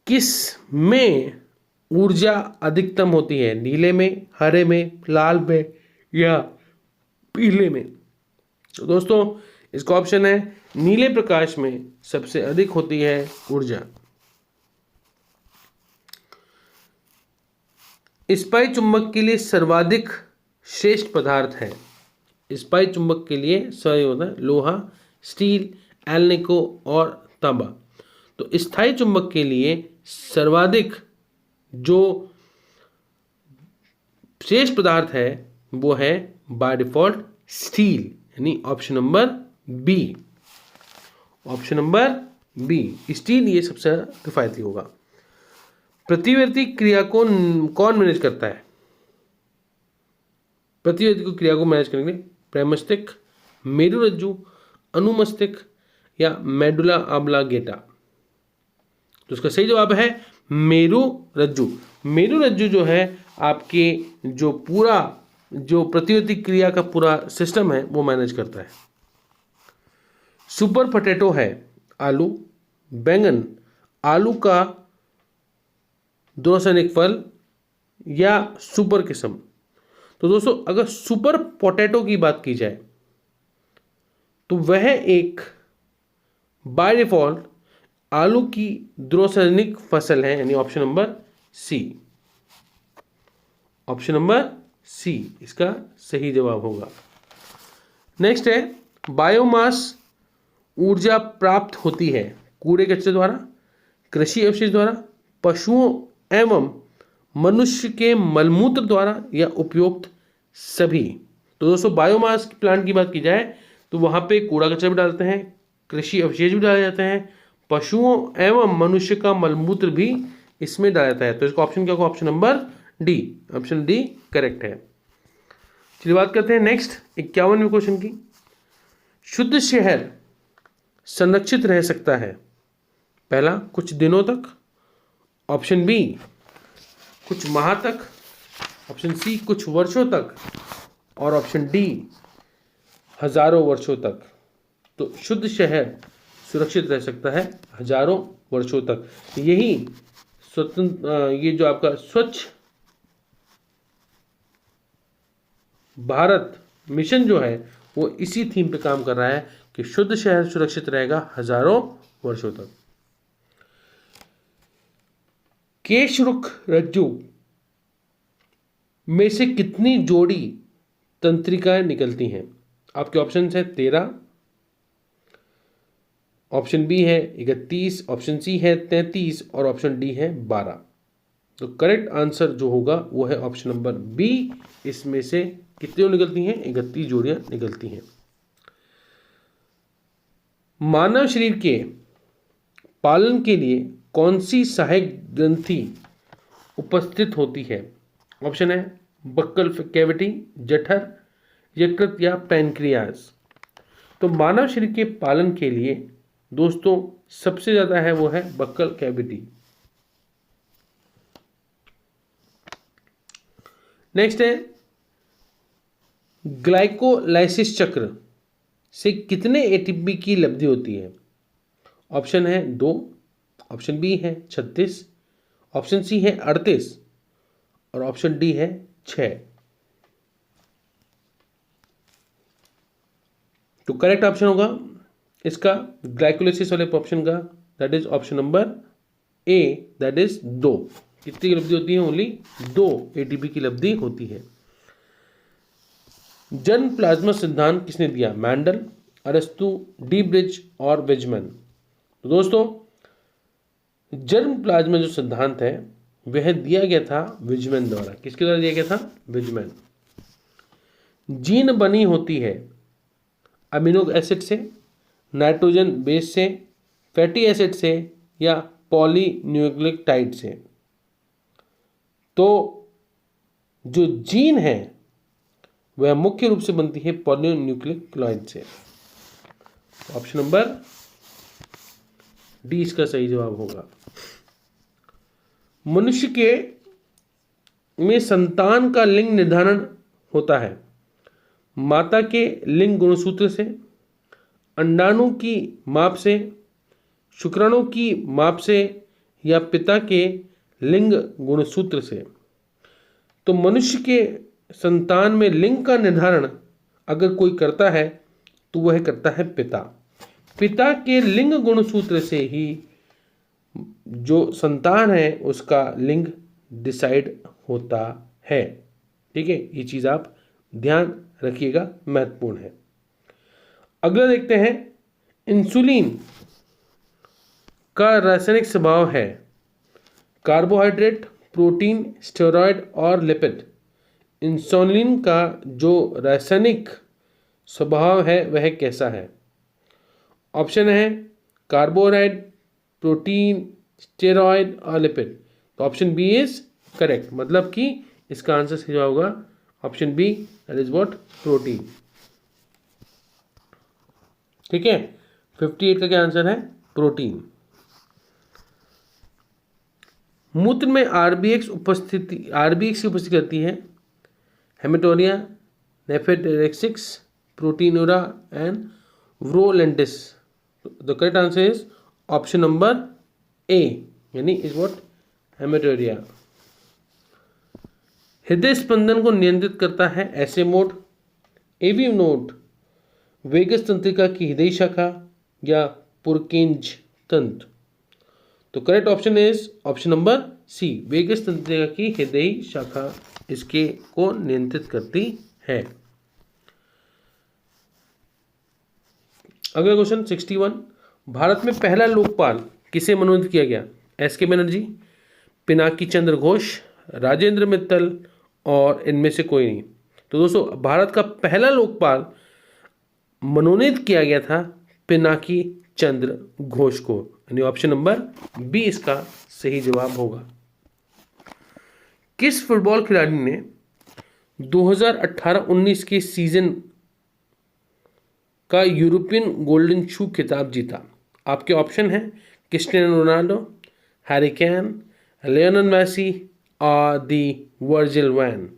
किस में ऊर्जा अधिकतम होती है? नीले में, हरे में, लाल में या पीले में? तो दोस्तों इसका ऑप्शन है नीले प्रकाश में सबसे अधिक होती है ऊर्जा। स्पाई चुंबक के लिए सर्वाधिक श्रेष्ठ पदार्थ है। स्पाई चुंबक के लिए सही होता है लोहा, स्टील, एल्निको और तांबा। तो स्थायी चुंबक के लिए सर्वाधिक जो श्रेष्ठ पदार्थ है वो है बाय डिफॉल्ट स्टील, यानी option number B. Option number B steel ये सबसे किफायती होगा। प्रतिवर्ती क्रिया को कौन मैनेज करता है? प्रतिवर्ती क्रिया को मैनेज करने के लिए प्रमस्तिष्क, मेरुरज्जु, अनुमस्तिष्क या मेडुला ऑब्लांगेटा। तो इसका सही जवाब है मेरुरज्जु। मेरुरज्जु जो है आपके जो पूरा जो प्रतिवर्ती क्रिया का पूरा सिस्टम है वो मैनेज करता है। सुपर पोटैटो है आलू, बैंगन, आलू का द्विसैनिक फल या सुपर किस्म। तो दोस्तों अगर सुपर पोटैटो की बात की जाए तो वह एक बाय डिफॉल्ट आलू की द्विसैनिक फसल है, यानी option number C. Option number C इसका सही जवाब होगा। नेक्स्ट है, बायोमास ऊर्जा प्राप्त होती है कूड़े कचरे द्वारा, कृषि अवशेष द्वारा, पशुओं एवं मनुष्य के मलमूत्र द्वारा या उपयुक्त सभी। तो दोस्तों बायोमास प्लांट की बात की जाए तो वहां पे कूड़ा कचरा भी डालते हैं, कृषि अवशेष भी डाले जाते हैं, पशुओं एवं मनुष्य का मलमूत्र भी इसमें डाला जाता है। तो इसका ऑप्शन क्या होगा? Option number D, option D correct है। चलिए बात करते हैं नेक्स्ट 51वें क्वेश्चन की। शुद्ध शहर संरक्षित रह सकता है, पहला कुछ दिनों तक, ऑप्शन बी कुछ माह तक, ऑप्शन सी कुछ वर्षों तक, और ऑप्शन डी हजारों वर्षों तक। तो शुद्ध शहर सुरक्षित रह सकता है हजारों वर्षों तक। यही ये जो आपका स्वच्छ भारत मिशन जो है वो इसी थीम पे काम कर रहा है कि शुद्ध शहर सुरक्षित रहेगा हजारों वर्षों तक। केशरुख रज्जु में से कितनी जोड़ी तंत्रिकाएं निकलती हैं? आपके ऑप्शन है 13, ऑप्शन बी है 31, ऑप्शन सी है 33 और ऑप्शन डी है 12। तो करेक्ट आंसर जो होगा वो है ऑप्शन नंबर बी। इसमें से कितनी निकलती हैं? 31 जोड़ियां निकलती हैं। मानव शरीर के पालन के लिए कौन सी सहायक ग्रंथि उपस्थित होती है? ऑप्शन है बक्कल कैविटी, जठर, यकृत या पैनक्रियाज। तो मानव शरीर के पालन के लिए दोस्तों सबसे ज्यादा है वो है बक्कल कैविटी। नेक्स्ट है, ग्लाइकोलाइसिस चक्र से कितने एटीपी की लब्धि होती है? ऑप्शन है 2, ऑप्शन बी है 36, ऑप्शन सी है 38 और ऑप्शन डी है 6। तो करेक्ट ऑप्शन होगा इसका ग्लाइकोलाइसिस वाले ऑप्शन का, that is option number A, that is 2। कितनी की लब्धि होती है? ओनली 2 एटीपी की लब्धि होती है। जर्म प्लाज्मा सिद्धांत किसने दिया? मैंडल, अरस्तु, डी ब्रिज और वेजमैन। तो दोस्तों जर्म प्लाज्मा जो सिद्धांत है वह दिया गया था वेजमैन द्वारा। किसके द्वारा दिया गया था? वेजमैन। जीन बनी होती है अमीनो एसिड से, नाइट्रोजन बेस से, फैटी एसिड से या पॉलीन्यूक्लियोटाइड से। तो जो जीन है वह मुख्य रूप से बनती है पॉलीन्यूक्लियोटाइड से। ऑप्शन नंबर डी इसका सही जवाब होगा। मनुष्य के में संतान का लिंग निर्धारण होता है माता के लिंग गुणसूत्र से, अंडाणु की माप से, शुक्राणु की माप से या पिता के लिंग गुणसूत्र से। तो मनुष्य के संतान में लिंग का निर्धारण अगर कोई करता है तो वह करता है पिता। पिता के लिंग गुणसूत्र से ही जो संतान है उसका लिंग डिसाइड होता है। ठीक है, ये चीज आप ध्यान रखिएगा, महत्वपूर्ण है। अगला देखते हैं, इंसुलिन का रासायनिक स्वभाव है कार्बोहाइड्रेट, प्रोटीन, स्टेरॉयड और लिपिड। इंसुलिन का जो रासायनिक स्वभाव है वह कैसा है? ऑप्शन है कार्बोहाइड्रेट, प्रोटीन, स्टेरॉयड और लिपिड। तो ऑप्शन बी इज करेक्ट, मतलब कि इसका आंसर सही होगा option B, that is what? Protein. ठीक है, 58 का क्या आंसर है? प्रोटीन। मूत्र में आरबीएक्स की उपस्थिति रहती है हेमेटोरिया, नेफ्रेटिक्स, प्रोटीनूरा एंड व्रोलेंटिस। The correct answer is option number A, यानी इज व्हाट? हेमेटोरिया। हृदय स्पंदन को नियंत्रित करता है ऐसे मोड, एवी नोड, वेगस तंत्रिका की हृदय शाखा या पुरकेंज तंत्र। तो correct option is option number C, vagus तंत्रिका की हृदयी शाखा इसके को नियंत्रित करती है। अगला क्वेश्चन 61, भारत में पहला लोकपाल किसे मनोनीत किया गया? एस के बनर्जी, पिनाकी चंद्र घोष, राजेंद्र मित्तल और इनमें से कोई नहीं। तो दोस्तों भारत का पहला लोकपाल मनोनीत किया गया था पिनाकी चंद्र घोष को, यानी ऑप्शन नंबर बी इसका सही जवाब होगा। किस फुटबॉल खिलाड़ी ने 2018-19 के सीजन का यूरोपियन गोल्डन शू खिताब जीता? आपके ऑप्शन हैं Cristiano Ronaldo, Harry Kane, Lionel Messi और the Virgil van.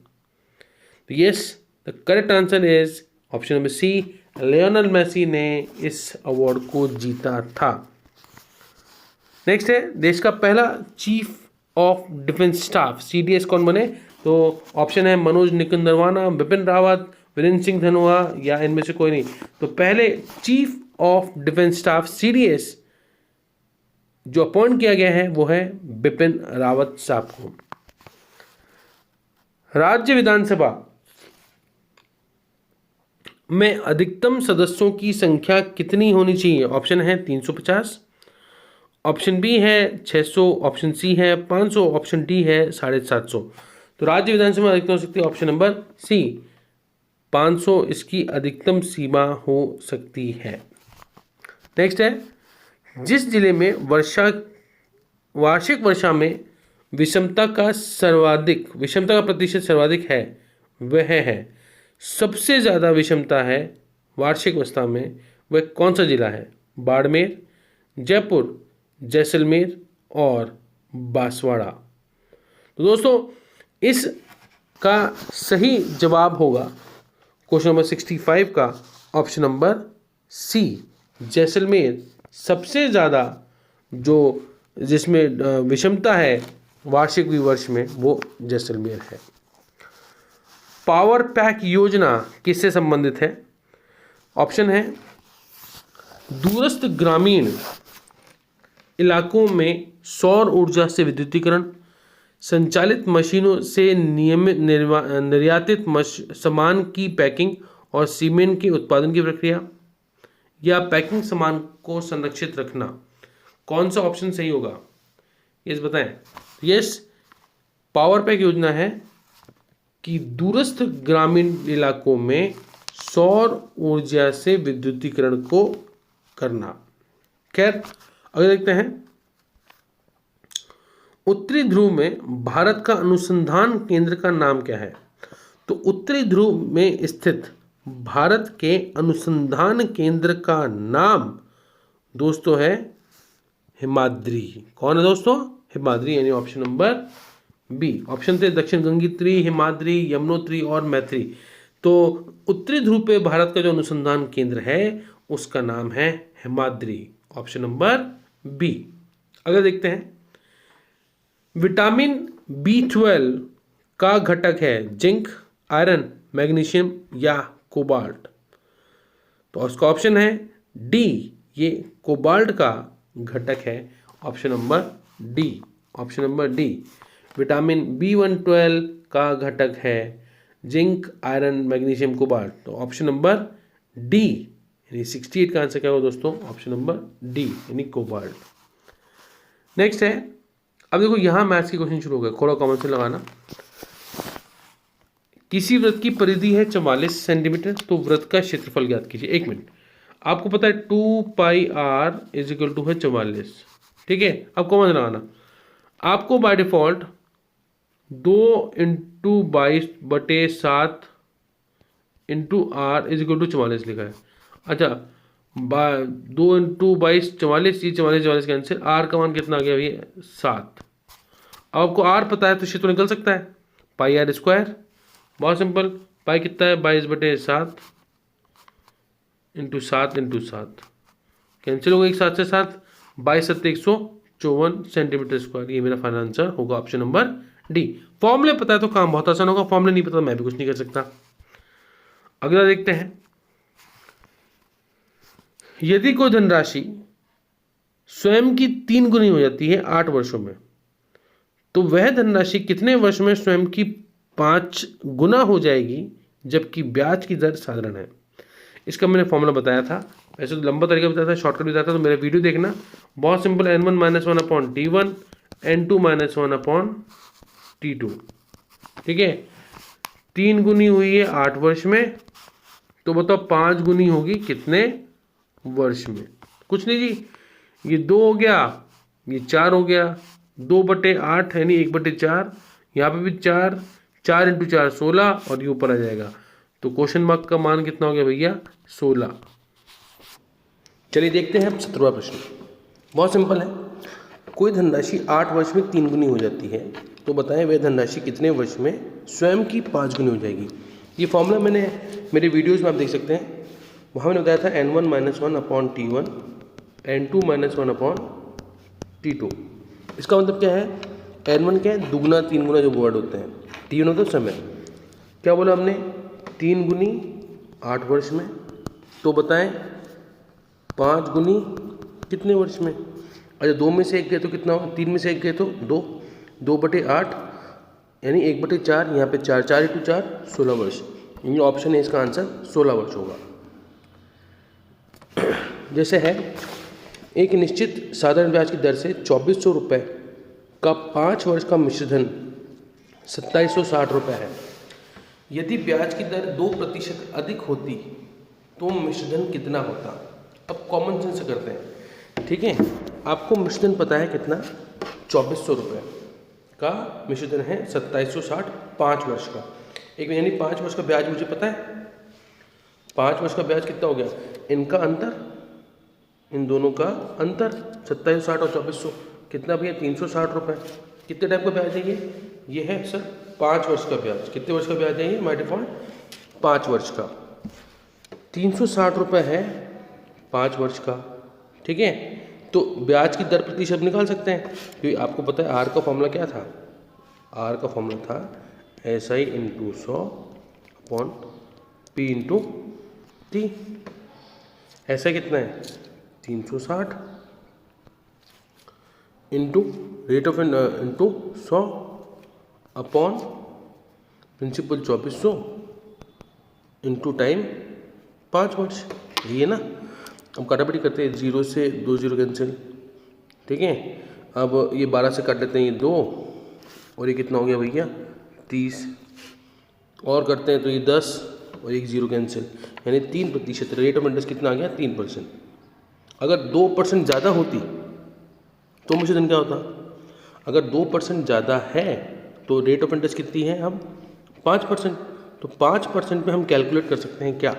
Yes, the correct answer is option number C, Lionel Messi ने इस अवार्ड को जीता था। नेक्स्ट है, देश का पहला chief of defence staff CDS कौन बने? तो ऑप्शन है मनोज निकुंज नरवाना, बिपिन रावत, वीरेंद्र सिंह धनोआ या इनमें से कोई नहीं। तो पहले chief of defence staff CDS जो अपॉइंट किया गया है वो है बिपिन रावत साहब को। राज्य विधानसभा में अधिकतम सदस्यों की संख्या कितनी होनी चाहिए? ऑप्शन है 350, ऑप्शन बी है 600, ऑप्शन सी है 500, ऑप्शन डी है 750। तो राज्य विधानसभा में अधिकतम हो सकती है ऑप्शन नंबर सी, 500 इसकी अधिकतम सीमा हो सकती है। नेक्स्ट है, जिस जिले में वार्षिक वर्षा में विषमता का प्रतिशत सर्वाधिक है वह है, सबसे ज़्यादा विषमता है वार्षिक वर्षा में, वह कौन सा जिला है? बाड़मेर, जयपुर, जैसलमेर और बांसवाड़ा। तो दोस्तों इसका सही जवाब होगा क्वेश्चन नंबर 65 का ऑप्शन नंबर सी, जैसलमेर सबसे ज़्यादा जो जिसमें विषमता है वार्षिक विवर्ष में वो जैसलमेर है। पावर पैक योजना किससे संबंधित है? ऑप्शन है दूरस्थ ग्रामीण इलाकों में सौर ऊर्जा से विद्युतीकरण, संचालित मशीनों से नियमित निर्यातित सामान की पैकिंग और सीमेंट के उत्पादन की प्रक्रिया, या पैकिंग सामान को संरक्षित रखना। कौन सा ऑप्शन सही होगा ये बताएं। यस, पावर पैक योजना है कि दूरस्थ ग्रामीण इलाकों में सौर ऊर्जा से विद्युतीकरण को करना। खैर अगर देखते हैं, उत्तरी ध्रुव में भारत का अनुसंधान केंद्र का नाम क्या है? तो उत्तरी ध्रुव में स्थित भारत के अनुसंधान केंद्र का नाम दोस्तों है हिमाद्री। कौन है दोस्तों? हिमाद्री, यानी ऑप्शन नंबर बी। ऑप्शन थे दक्षिण गंगोत्री, हिमाद्री, यमुनोत्री और मैत्री। तो उत्तरी ध्रुव पे भारत का जो अनुसंधान केंद्र है उसका नाम है हिमाद्री, ऑप्शन नंबर बी। अगर देखते हैं, विटामिन B12 का घटक है जिंक, आयरन, मैग्नीशियम या कोबाल्ट। तो उसका ऑप्शन है डी, ये कोबाल्ट का घटक है, option number D. Option number D, vitamin B12 का घटक है जिंक, आयरन, मैग्नीशियम, कोबाल्ट। तो ऑप्शन नंबर डी, यानी 68 का आंसर क्या होगा दोस्तों? ऑप्शन नंबर डी, यानी कोबाल्ट। नेक्स्ट है, अब देखो यहां मैथ्स की क्वेश्चन शुरू हो गए, थोड़ा कॉमन सेंस लगाना। किसी वृत्त की परिधि है 44 सेंटीमीटर, तो वृत्त का क्षेत्रफल ज्ञात कीजिए। 1 मिनट, आपको पता है 2πr इज इक्वल टू है 44, ठीक है। अब कॉमन लगाना, आपको by default 2 × 22/7 × r is equal to 44 लिखा है। अच्छा, 2 × 22 44, ये 44 कैंसिल, r का मान कितना आ गया भैया? 7। अब आपको r पता है तो क्षेत्र निकल सकता है, πr²। बहुत सिंपल, पाई कितना है? 22/7 × 7 × 7 कैंसिल हो गया, 7 से 7, 22 × 7 154 सेंटीमीटर स्क्वायर। ये मेरा फाइनल आंसर होगा, ऑप्शन नंबर डी। फॉर्मूले पता है तो काम बहुत आसान होगा, फॉर्मूले नहीं पता तो मैं भी कुछ नहीं कर सकता। अगला देखते हैं, यदि कोई धनराशि स्वयं की 3 गुनी हो जाती है 8 वर्षों में, तो वह धनराशि कितने वर्ष में स्वयं की 5 गुना हो जाएगी, जबकि ब्याज की दर साधारण है। इसका मैंने फॉर्मूला बताया था, वैसे तो लंबा तरीका बताया था, शॉर्टकट बताया था, तो मेरा वीडियो देखना, बहुत सिंपल है। n1 - 1 upon t1, n2 - 1 upon t2। ठीक है, 3 गुनी हुई है 8 वर्ष में, तो बताओ 5 गुनी होगी कितने वर्ष में? कुछ नहीं जी, ये 2 हो गया, ये 4 हो गया, 2/8 यानी 1/4, यहाँ पे भी 4, 4 × 4 16, और ये ऊपर आ जाएगा, तो क्वेश्चन मार्क का मान कितना हो गया भैया? 16। चलिए देखते हैं अब 17वां प्रश्न। बहुत सिंपल है, कोई धनराशि 8 वर्ष में 3 गुनी हो जाती है, तो बताएं वह धनराशि कितने वर्ष में स्वयं की 5 गुनी हो जाएगी। ये फॉर्मूला मैंने मेरे वीडियोज़ में आप देख सकते हैं, वहाँ मैंने बताया था n1 - 1 upon t1, n2 - 1 upon t2। इसका मतलब क्या है? n1 क्या है? दुगना 3 गुना जो वर्ड होते हैं, t1 होता है समय। क्या बोला हमने? 3 गुनी 8 वर्ष में, तो बताएं 5 गुनी कितने वर्ष में? अच्छा, 2 में से 1 गए तो कितना होगा? 3 में से 1 गए तो 2, 2/8 यानी 1/4, यहाँ पे 4, 4 × 4 16 वर्ष। ये ऑप्शन है, इसका आंसर 16 वर्ष होगा। जैसे है, एक निश्चित साधारण ब्याज की दर से 2400 रुपये का 5 वर्ष का मिश्रधन 2760 रुपये है। यदि ब्याज की दर 2% अधिक होती तो मिश्रधन कितना होता? अब कॉमन सेंस से करते हैं, ठीक है। आपको मिश्रधन पता है कितना? 2400 रुपये का मिश्रधन है, 2760, 5 वर्ष का। एक यानी 5 वर्ष का ब्याज मुझे पता है। 5 वर्ष का ब्याज कितना हो गया? इनका अंतर, इन दोनों का अंतर, 2760 और 2400 कितना भैया? 360 रुपये। कितने टाइम का ब्याज है ये है सर 5 वर्ष का ब्याज। कितने वर्ष का ब्याज है ये? बाय डिफॉल्ट 5 वर्ष का। 360 रुपये है 5 वर्ष का, ठीक है। तो ब्याज की दर प्रतिशत निकाल सकते हैं, क्योंकि आपको पता है आर का फॉर्मूला क्या था? आर का फॉर्मूला था SI × 100 अपॉन P × T। ऐसा कितना है? 360 into rate of into 100 upon principal 2400 into time 5 वर्ष। ये है ना। अब काटापटी करते हैं, 0 से 2 0 कैंसिल, ठीक है। अब ये 12 से काट लेते हैं, ये 2, और ये कितना हो गया भैया? 30, और करते हैं तो ये 10 और 1 0 कैंसिल, यानी 3%। रेट ऑफ इंटरेस्ट कितना आ गया? 3%। अगर 2% ज़्यादा होती तो मिश्रधन क्या होता? अगर 2% ज़्यादा है तो रेट ऑफ इंटरेस्ट कितनी है? हम 5%। तो 5% पे हम कैलकुलेट कर सकते हैं क्या?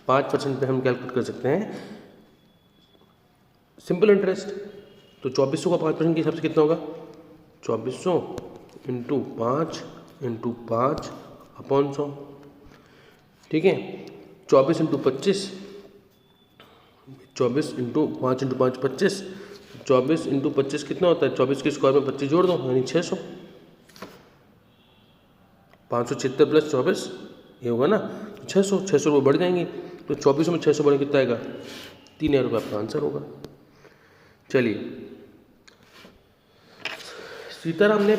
5% पे हम कैलकुलेट कर सकते हैं सिंपल इंटरेस्ट। तो 2400 का 5% के हिसाब से कितना होगा? 2400 इंटू 5 इंटू 5 अपॉन 100, ठीक है। 24 इंटू 25, 24 इंटू 5 इंटू 5 25, 24 इंटू 25 कितना होता है? 24 के स्क्वायर में 25 जोड़ दो, यानी 600। 576 प्लस 24 ये होगा ना, 600। 600 रुपये बढ़ जाएंगे, तो 2400 में 600 बढ़े कितना आएगा? 3000 रुपये आपका आंसर होगा। चलिए, सीताराम ने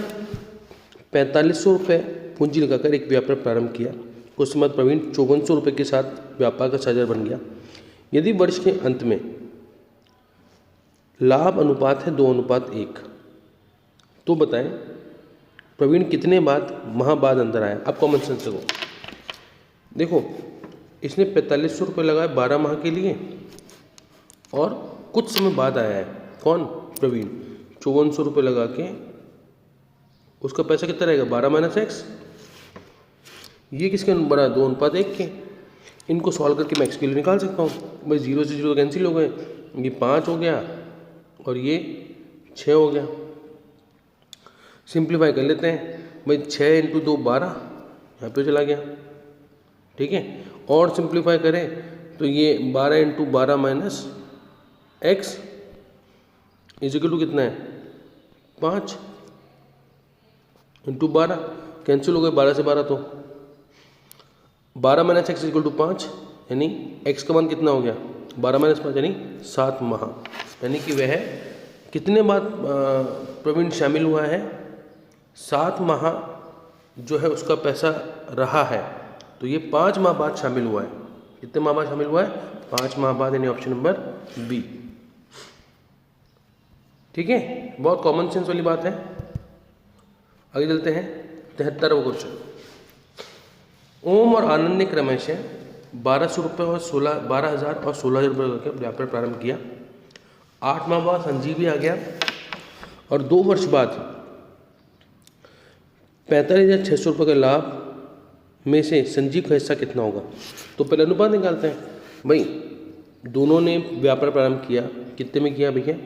4500 रुपये पूंजी लगाकर एक व्यापार प्रारंभ किया। कुछ समय बाद प्रवीण 5400 रुपये के साथ व्यापार का साझेदार बन गया। यदि वर्ष के अंत में लाभ अनुपात है 2:1, तो बताएं प्रवीण कितने माह बाद अंदर आया? अब कॉमन सेंस से देखो, इसने 4500 रुपये लगाए 12 माह के लिए, और कुछ समय बाद आया है। कौन? प्रवीण। 5400 रुपये लगा के उसका पैसा कितना रहेगा? 12 - x। ये किसके बड़ा? 2:1 के। इनको सॉल्व करके मैं x के लिए निकाल सकता हूँ। भाई 0 से 0 कैंसिल हो गए, ये 5 हो गया और ये 6 हो गया। सिंप्लीफाई कर लेते हैं भाई, 6 × 2 12, यहाँ पे चला गया, ठीक है। और सिंप्लीफाई करें तो ये 12 × 12 - x इजिकल टू कितना है? 5 × 12 कैंसिल हो गए, 12 से 12 तो 12 - x इजिकल टू 5, यानी x का मान कितना हो गया? 12 - 5 यानी 7 माह। यानी कि वह कितने बाद प्रवीण शामिल हुआ है, 7 माह जो है उसका पैसा रहा है, तो ये 5 माह बाद शामिल हुआ है। कितने माह बाद शामिल हुआ है? 5 माह बाद, यानी ऑप्शन नंबर बी। ठीक है, बहुत कॉमन सेंस वाली बात है। आगे चलते हैं 73वां क्वेश्चन। ओम और आनंद ने क्रमशः 1200 रुपये और 12,000 और 16,000 रुपये का व्यापार प्रारंभ किया। 8 माह बाद संजीव भी आ गया और 2 वर्ष बाद 45,600 रुपये का लाभ में से संजीव का हिस्सा कितना होगा? तो पहले अनुपात निकालते हैं। भाई दोनों ने व्यापार प्रारंभ किया, कितने में किया भैया?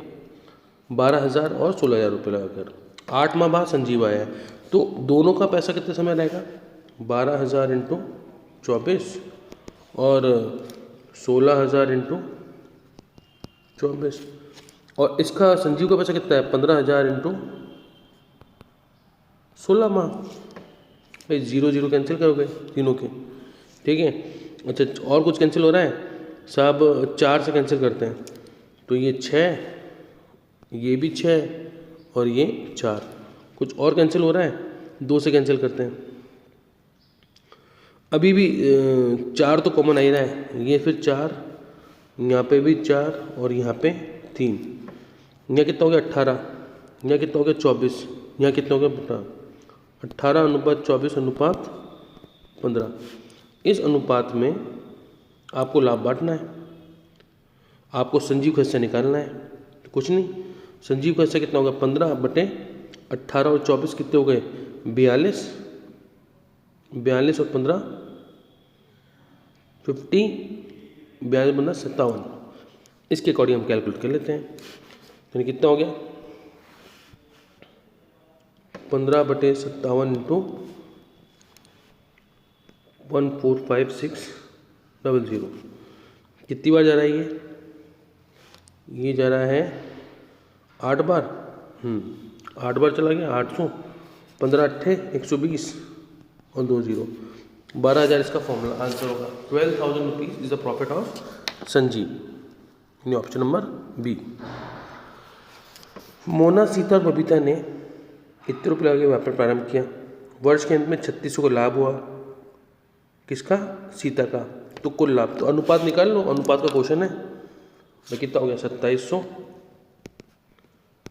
12,000 और 16,000 रुपये लगाकर। 8 माह बाद संजीव आया है, तो दोनों का पैसा कितने समय रहेगा? 12,000 इंटू 24 और 16,000 इंटू 24, और इसका संजीव का पैसा कितना है? 15,000 इंटू 16 माह। भाई 0 कैंसिल करोगे तीनों के, ठीक है। अच्छा, और कुछ कैंसिल हो रहा है? सब 4 से कैंसिल करते हैं, तो ये 6, ये भी 6 और ये 4। कुछ और कैंसिल हो रहा है? 2 से कैंसिल करते हैं। अभी भी 4 तो कॉमन आ ही रहा है, ये फिर 4, यहाँ पे भी 4 और यहाँ पे 3। यहाँ कितना हो गया? 18। यहाँ कितना हो गया? 24। यहाँ कितना हो गया? 18 अनुपात 24 अनुपात 15। इस अनुपात में आपको लाभ बांटना है, आपको संजीव का हिस्सा निकालना है। तो कुछ नहीं, संजीव का हिस्सा कितना होगा? 15/18 और 24 कितने हो गए? 42। 42 और 15 50, 42 15 57। इसके अकॉर्डिंग हम कैलकुलेट कर लेते हैं। तो कितना हो गया? 15/57 इंटू 145600। कितनी बार जा रहा है ये जा रहा है 8 बार। 8 बार चला गया, 800। 15 8 120 और 2 0, 12,000 इसका फॉर्मूला आंसर होगा। 12,000 rupees is the profit of Sanjeev, यानी option number B. Mona, Sita और बबीता ने कितने रुपये लगा के व्यापार प्रारंभ किया? वर्ष के अंत में 3600 का लाभ हुआ। किसका? सीता का। तो कुल लाभ, तो अनुपात निकाल लो, अनुपात का क्वेश्चन है। तो कितना हो गया? 2700,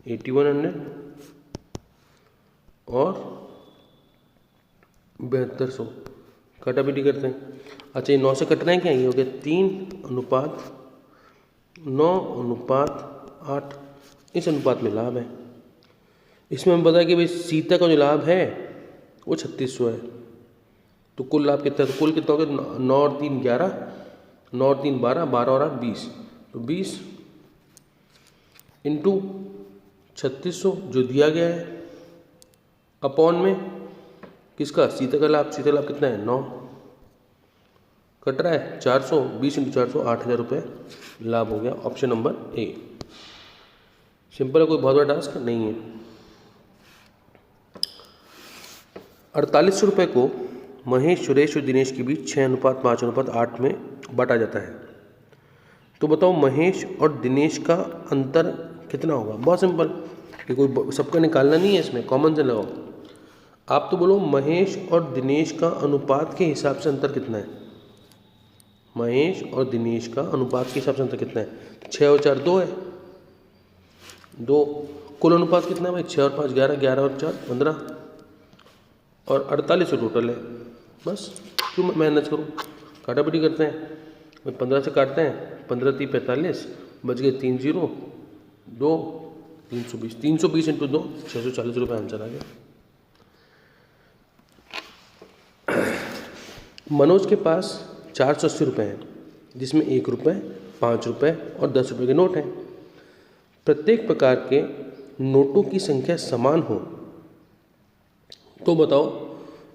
8100 और 7200। काटापीटी करते हैं। अच्छा, ये 9 से कट रहे हैं क्या? ये हो गया 3/9/8। इस अनुपात में लाभ है। इसमें हम बताया कि भाई सीता का जो लाभ है वो 3600 है। तो कुल लाभ कितना है? तो कुल कितना हो गया? 9 और 3 11, 9 और 3 12, 12 और 8 20। तो 20 इंटू 3600 जो दिया गया है, अपॉन में किसका? सीता का लाभ। सीता लाभ कितना है? 9। कट रहा है 400, 20 इंटू 400 8,000 रुपये लाभ हो गया। ऑप्शन नंबर ए। सिंपल है, कोई बहुत बड़ा टास्क नहीं है। 4800 रुपये को महेश, सुरेश और दिनेश के बीच 6:5:8 में बांटा जाता है। तो बताओ महेश और दिनेश का अंतर कितना होगा? बहुत सिंपल, कि कोई सबका निकालना नहीं है, इसमें कॉमन से लगाओ। आप तो बोलो महेश और दिनेश का अनुपात के हिसाब से अंतर कितना है? महेश और दिनेश का अनुपात के हिसाब से अंतर कितना है? 6 और 4 2 है, 2। कुल अनुपात कितना है भाई? 6 और 5 11, 11 और 4 15 और 48 टोटल है। बस, क्यों मेहनत करूँ? काटापीटी करते हैं। 15 से काटते हैं, 15 3 45, बच गए 3 0 2 320। 320 इंटू 2 640 रुपये आंसर आ गया। मनोज के पास 480 रुपये हैं, जिसमें 1 रुपये, 5 रुपये और 10 रुपये के नोट हैं। प्रत्येक प्रकार के नोटों की संख्या समान हो तो बताओ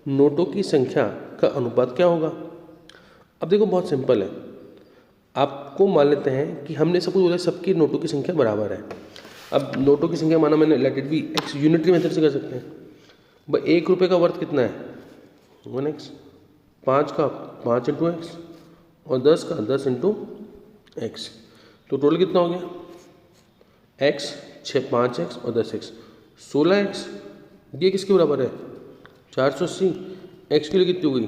नोटों की संख्या का अनुपात क्या होगा? अब देखो बहुत सिंपल है। आपको मान लेते हैं कि हमने सपोज बोला सबकी नोटों की संख्या बराबर है। अब नोटों की संख्या माना मैंने, let it be x, unitary method से कर सकते हैं। भाई 1 रुपये का वर्थ कितना है? 1x। 5 का 5 इंटू एक्स और 10 का 10 इंटू एक्स। तो टोटल कितना हो गया? x 5x और 10x 16x, ये किसके बराबर है 480। x के लिए कितनी हो गई,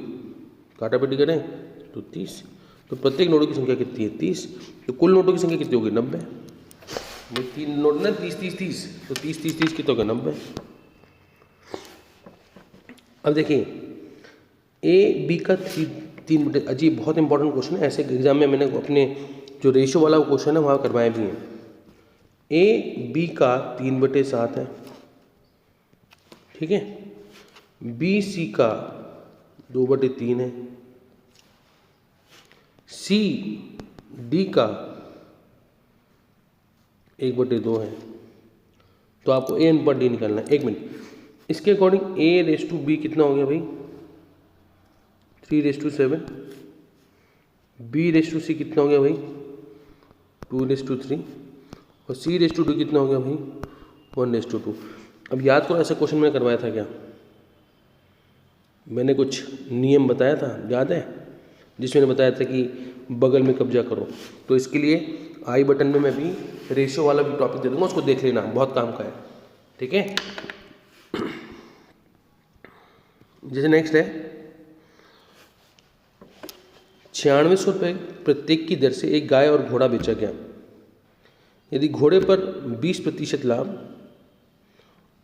काटापीटी करें तो 30। तो प्रत्येक नोटों की संख्या कितनी है 30, तो कुल नोटों की संख्या कितनी होगी 90। भाई 3 नोट ना 30 30 30, तो 30 30 30 कितना होगा 90। अब देखिए ए बी का 3/, अजीब बहुत इंपॉर्टेंट क्वेश्चन है, ऐसे एग्जाम में मैंने अपने जो रेशियो वाला क्वेश्चन है वहाँ करवाए भी हैं। ए बी का 3/7 है, ठीक है। बी सी का 2/3 है, सी डी का 1/2 है। तो आपको ए अनुपात डी निकालना है। 1 मिनट, इसके according A raise to B कितना हो गया भाई 3/7, बी रेस टू सी कितना हो गया भाई 2/3, और सी रेस टू डी कितना हो गया भाई 1/2। अब याद करो ऐसा क्वेश्चन मैंने करवाया था क्या, मैंने कुछ नियम बताया था याद है, जिसमें मैंने बताया था कि बगल में कब्जा करो। तो इसके लिए आई बटन में मैं भी रेशियो वाला भी टॉपिक दे दूंगा, उसको देख लेना, बहुत काम का है, ठीक है। जैसे नेक्स्ट है 9600 रुपये प्रत्येक की दर से एक गाय और घोड़ा बेचा गया। यदि घोड़े पर 20% लाभ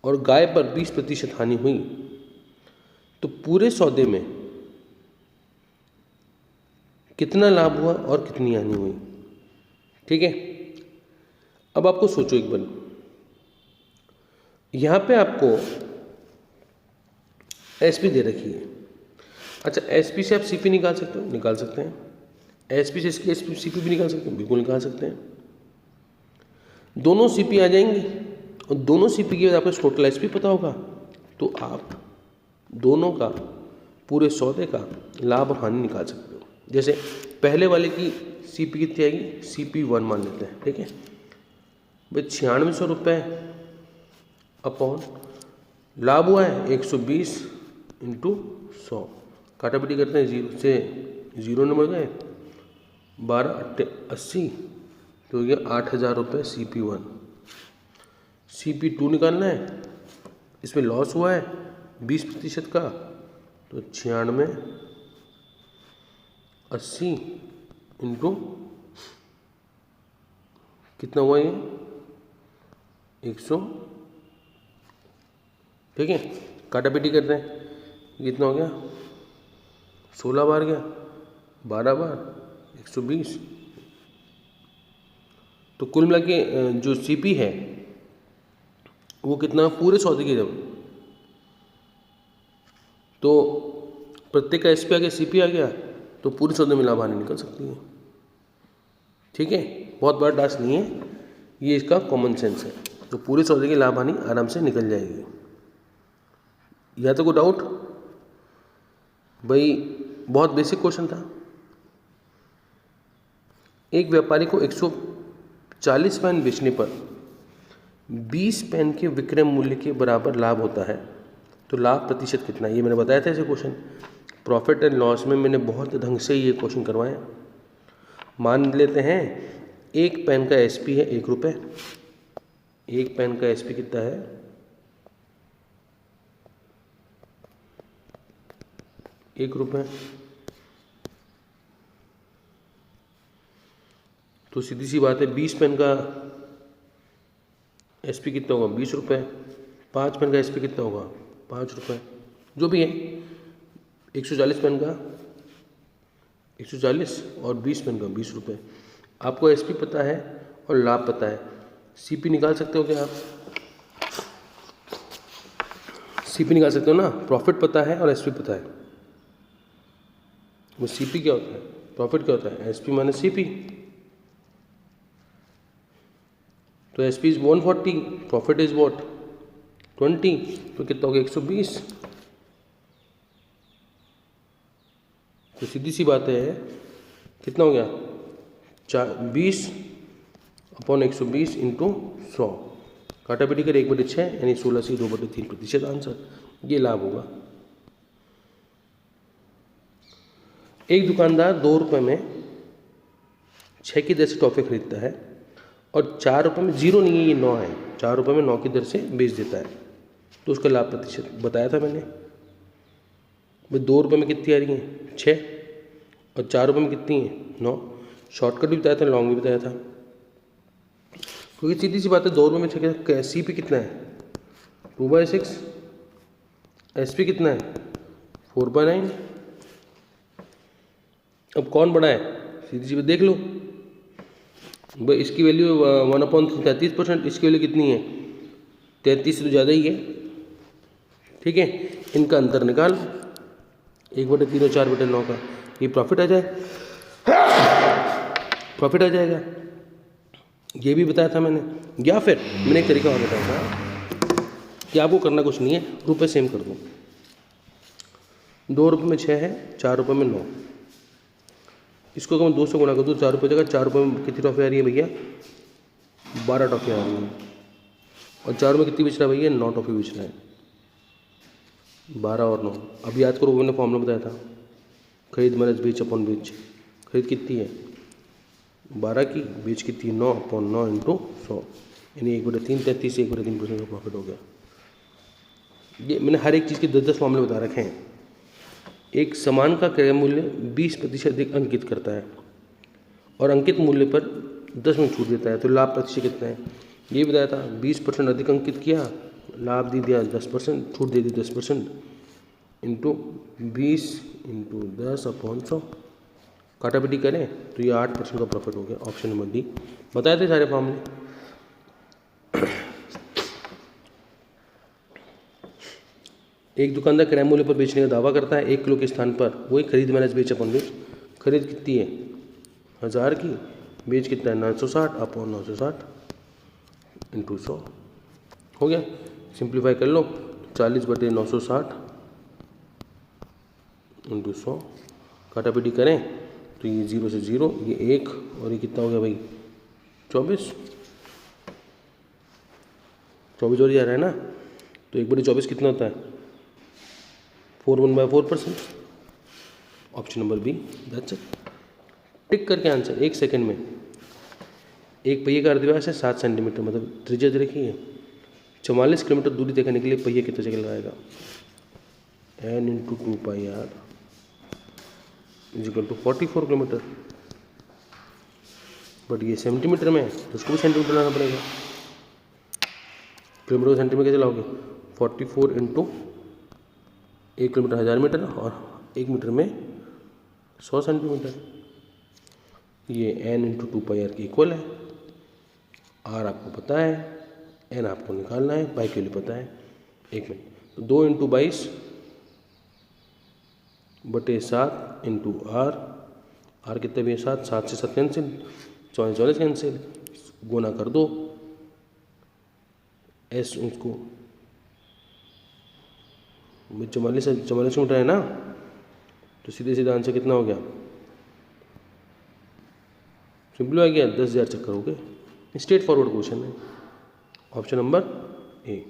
और गाय पर 20% हानि हुई तो पूरे सौदे में कितना लाभ हुआ और कितनी हानि हुई, ठीक है। अब आपको सोचो एक बार, यहां पे आपको एसपी दे रखी है। अच्छा एसपी से आप सीपी निकाल सकते हो, निकाल सकते हैं। एसपी से इसकी एसपी सीपी भी निकाल सकते हैं, बिल्कुल निकाल सकते हैं। दोनों सीपी आ जाएंगे और दोनों सीपी के बाद आपको टोटल एसपी पता होगा, तो आप दोनों का पूरे सौदे का लाभ और हानि निकाल सकते हो। जैसे पहले वाले की सीपी कितनी आएगी, CP1 मान लेते हैं, ठीक है भाई 9600 रुपये अपॉन लाभ हुआ है 120 इंटू 100, काटापीटी करते हैं, 0 से 0 नंबर गए 12/80, तो हो गया 8000 रुपये CP1। CP2 निकालना है, इसमें लॉस हुआ है 20% का, तो 96 80 इंटू कितना हुआ ये 100, ठीक है। काटापीटी करते हैं, कितना हो गया 16 बार गया 12 बार 120, तो कुल मिला के जो सीपी है वो कितना पूरे सौदे की, जब तो प्रत्येक का एसपी आ गया सीपी आ गया, तो पूरे सौदे में लाभ हानि निकल सकती है, ठीक है। बहुत बड़ा टास्क नहीं है ये, इसका कॉमन सेंस है। तो पूरे सौदे की लाभ हानि आराम से निकल जाएगी। या तो कोई डाउट भाई, बहुत बेसिक क्वेश्चन था। एक व्यापारी को 140 पेन बेचने पर 20 पेन के विक्रय मूल्य के बराबर लाभ होता है, तो लाभ प्रतिशत कितना, ये मैंने बताया था ऐसे क्वेश्चन। प्रॉफिट एंड लॉस में मैंने बहुत ढंग से ये क्वेश्चन करवाए। मान लेते हैं एक पेन का एसपी है 1 रुपये, एक पेन का एसपी कितना है 1 रुपये, तो सीधी सी बात है 20 पेन का एसपी कितना होगा 20 रुपये, 5 पेन का एसपी कितना होगा 5 रुपये, जो भी है 140 पेन का 140 और 20 पेन का 20 रुपये। आपको एसपी पता है और लाभ पता है, सीपी निकाल सकते हो क्या आप, सीपी निकाल सकते हो ना, प्रॉफिट पता है और एसपी पता है। वो सीपी क्या होता है, प्रॉफिट क्या होता है, एसपी माइनस सीपी। तो SP is 140, profit is what 20, तो कितना हो गया 120। तो सीधी सी बात है कितना हो गया 20 अपॉन 120 इंटू 100, काटापीटी कर 1/6 यानी 16 से 2/3% आंसर, ये लाभ होगा। एक दुकानदार 2 रुपये में 6 की दर से टॉफी खरीदता है और 4 रुपये में 0 नहीं है, ये 9 है, 4 रुपये में 9 की दर से बेच देता है, तो उसका लाभ प्रतिशत बताया था मैंने भाई। 2 रुपये में कितनी आ रही है 6, और 4 रुपये में कितनी है 9। शॉर्टकट भी बताया था, लॉन्ग भी बताया था, क्योंकि सीधी सी बात है 2 रुपये में 6, सी पे कितना है 2/6, एस पी कितना है 4/9। अब कौन बड़ा है, सीधी सी बात देख लो भाई, इसकी वैल्यू 1/33%, इसकी वैल्यू कितनी है 33 से तो ज़्यादा ही है। ठीक है, इनका अंतर निकाल 1/3 और 4/9 का, ये प्रॉफिट आ जाए, प्रॉफिट आ जाएगा। ये भी बताया था मैंने, या फिर मैंने एक तरीका और बताया था कि आपको करना कुछ नहीं है, रुपये सेम कर दो। 2 रुपये में 6 है, 4 रुपये में 9, इसको अगर मैं 2 से गुणा कर दूँ 4 रुपये जगह, 4 रुपये में कितनी टॉफ़ी आ रही है भैया 12 टॉफ़ी आ रही है, और 4 में कितनी बेच रहा है भैया 9 टॉफ़ी बेच रहा है, 12 और 9। अब याद करो मैंने फॉर्मूला बताया था, खरीद माइनस बेच अपॉन बेच। खरीद कितनी है 12 की, बेच कितनी है 9/9 इंटू 100, यानी 1/3 33 से 1/3% का प्रॉफिट हो गया। ये मैंने हर एक चीज़ के 10-10 फॉर्मूले बता रखे हैं। एक सामान का क्रय मूल्य 20% अधिक अंकित करता है और अंकित मूल्य पर 10 में छूट देता है, तो लाभ प्रतिशत कितना है ये बताया था। 20% अधिक अंकित किया, लाभ दे दिया 10%, छूट दे दी 10%, इंटू 20 इंटू 10/100, काटापिटी करें तो ये 8% का प्रॉफिट हो गया। Option number D. बताए थे सारे फॉर्मूले। एक दुकानदार क्रय मूल्य पर बेचने का दावा करता है, 1 किलो के स्थान पर वही खरीद माइनस बेच अपन बेच। खरीद कितनी है 1000 की, बेच कितना है 960/960 इंटू 100 हो गया। सिंप्लीफाई कर लो, 40/960 इंटू 100, काटापिटी करें तो ये 0 से 0, ये 1 और ये कितना हो गया भाई 24 और जा रहा है ना, तो 1/24 कितना होता है 4/4%। Option number B, that's it. Tick करके आंसर 1 सेकंड में। एक पहिए का अर्धव्यास है 7 सेंटीमीटर, मतलब त्रिज्या दे रखी है। 44 किलोमीटर दूरी तय करने के लिए पहिए कितना जगह लगाएगा, n into 2πr is equal to 44 kilometre. But ये सेंटीमीटर में है तो उसको भी सेंटीमीटर लाना पड़ेगा। किलोमीटर को सेंटीमीटर कैसे लाओगे, 44 इंटू 1 किलोमीटर 1000 मीटर और 1 मीटर में 100 सेंटीमीटर। ये n इंटू 2πr के इक्वल है। r आपको पता है, n आपको निकालना है, पाई के लिए पता है। 1 मिनट, तो 2 इंटू 22/7 इंटू r कितने भी 7, 7 से 7 कैंसिल, 44 कैंसिल, गुना कर दो s उसको 44 मीटर है ना, तो सीधे सीधा आंसर कितना हो गया, सिंपल हो गया 10,000 चक्कर हो गए। स्ट्रेट फॉरवर्ड क्वेश्चन है। ऑप्शन नंबर ए।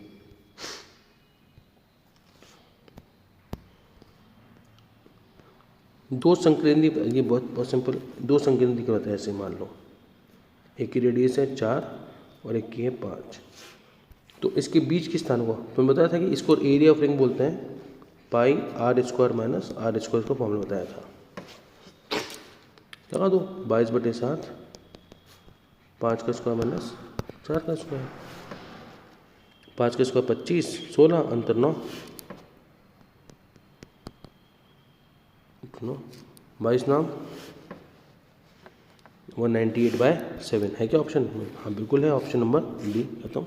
दो संकेंद्री, ये बहुत सिंपल, दो संकेंद्री की बात है, ऐसे मान लो एक की रेडियस है 4 और एक की है 5, तो इसके बीच के स्थान को तो मैं बताया था कि इसको एरिया ऑफ रिंग बोलते हैं, पाई r² माइनस r² का फॉर्मूला बताया था। लगा दो 22/7, 5 का स्क्वायर माइनस 4 का स्क्वायर, 5 का स्क्वायर 25, 16, अंतर 9, 22 नाम 198/7 है क्या ऑप्शन, हाँ बिल्कुल है, ऑप्शन नंबर बी खत्म।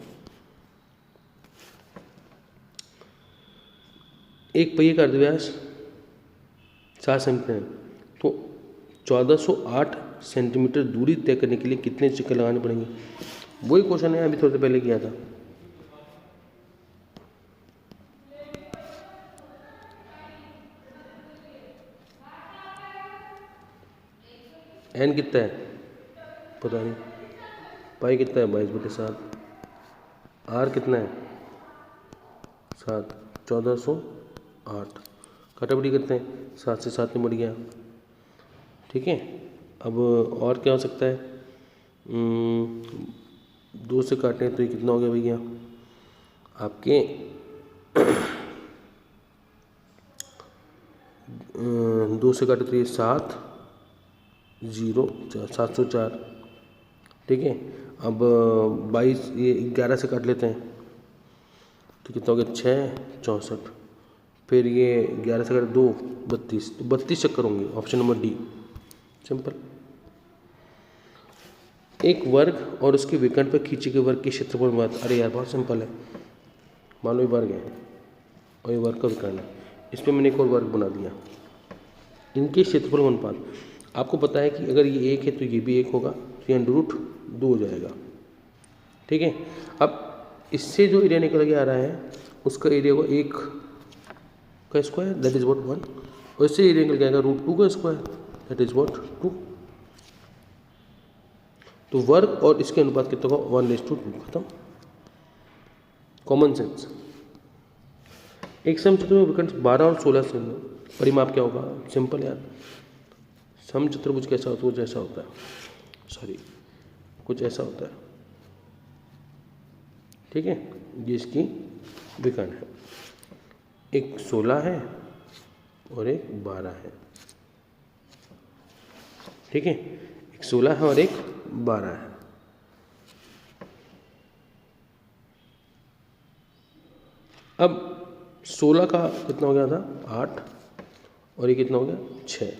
एक पहिए का अर्धव्यास 7 सेंटीमीटर है, तो 1408 सेंटीमीटर दूरी तय करने के लिए कितने चक्कर लगाने पड़ेंगे, वही क्वेश्चन है अभी थोड़ी देर पहले किया था। एन कितना है पता नहीं, पाई कितना है 22/7, आर कितना है 7, 1408, काटापटी कितने हैं 7 से 7 में बढ़ गया। ठीक है, अब और क्या हो सकता है, 2 से काटें तो ये कितना हो गया भैया आपके 2 से काटे तो ये 704, ठीक है। अब 22 ये 11 से काट लेते हैं तो कितना हो गया 6 64, फिर ये 11 से काटे 2 32, तो 32 चक्कर होंगे, ऑप्शन नंबर डी, सिंपल। एक वर्ग और उसके विकर्ण पर खींचे गए वर्ग के क्षेत्रफल में बात, अरे यार बहुत सिंपल है। मान लो ये वर्ग है और ये वर्ग का विकर्ण है, इस पर मैंने एक और वर्ग बना दिया, इनके क्षेत्रफल का अनुपात। आपको पता है कि अगर ये 1 है तो ये भी 1 होगा, तो ये √2 हो जाएगा, ठीक है। अब इससे जो एरिया निकल के आ रहा है उसका एरिया होगा 1 का स्क्वायर, दैट इज व्हाट 1, और इससे एरिया निकल के आएगा √2 का स्क्वायर, दैट इज व्हाट 2। तो वर्ग और इसके अनुपात कितना होगा 1:2, खत्म, कॉमन सेंस। एक समचतुर्भुज में विकर्ण 12 और 16 से परिमाप क्या होगा, सिंपल यार। समचतुर्भुज कैसा होता है, कुछ ऐसा होता है, कुछ ऐसा होता है, ठीक है। ये इसकी विकर्ण है, एक 16 है और एक 12 है, ठीक है, एक 16 है और एक 12 है। अब 16 का कितना हो गया था 8, और ये कितना हो गया 6,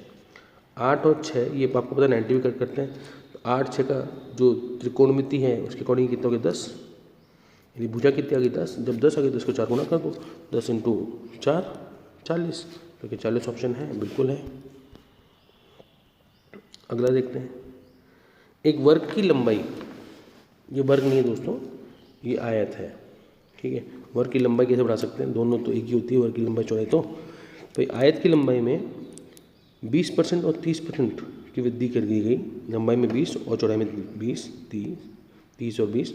8 और 6 ये आपको पता 90 भी कट करते हैं, तो 8 6 का जो त्रिकोणमिति है उसके अकॉर्डिंग कितना हो गया 10, यानी भुजा कितनी आ गई 10, जब 10 आ गई तो इसको 4 गुना कर दो, 10 × 4 40, तो क्या 40 ऑप्शन है, बिल्कुल है। अगला देखते हैं, एक वर्ग की लंबाई, ये वर्ग नहीं है दोस्तों, ये आयत है, ठीक है। वर्ग की लंबाई कैसे बढ़ा सकते हैं, दोनों तो एक ही होती है, वर्ग की लंबाई चौड़ाई तो आयत की लंबाई में 20% और 30% की वृद्धि कर दी गई, लंबाई में 20 और चौड़ाई में 20, 30 और 20,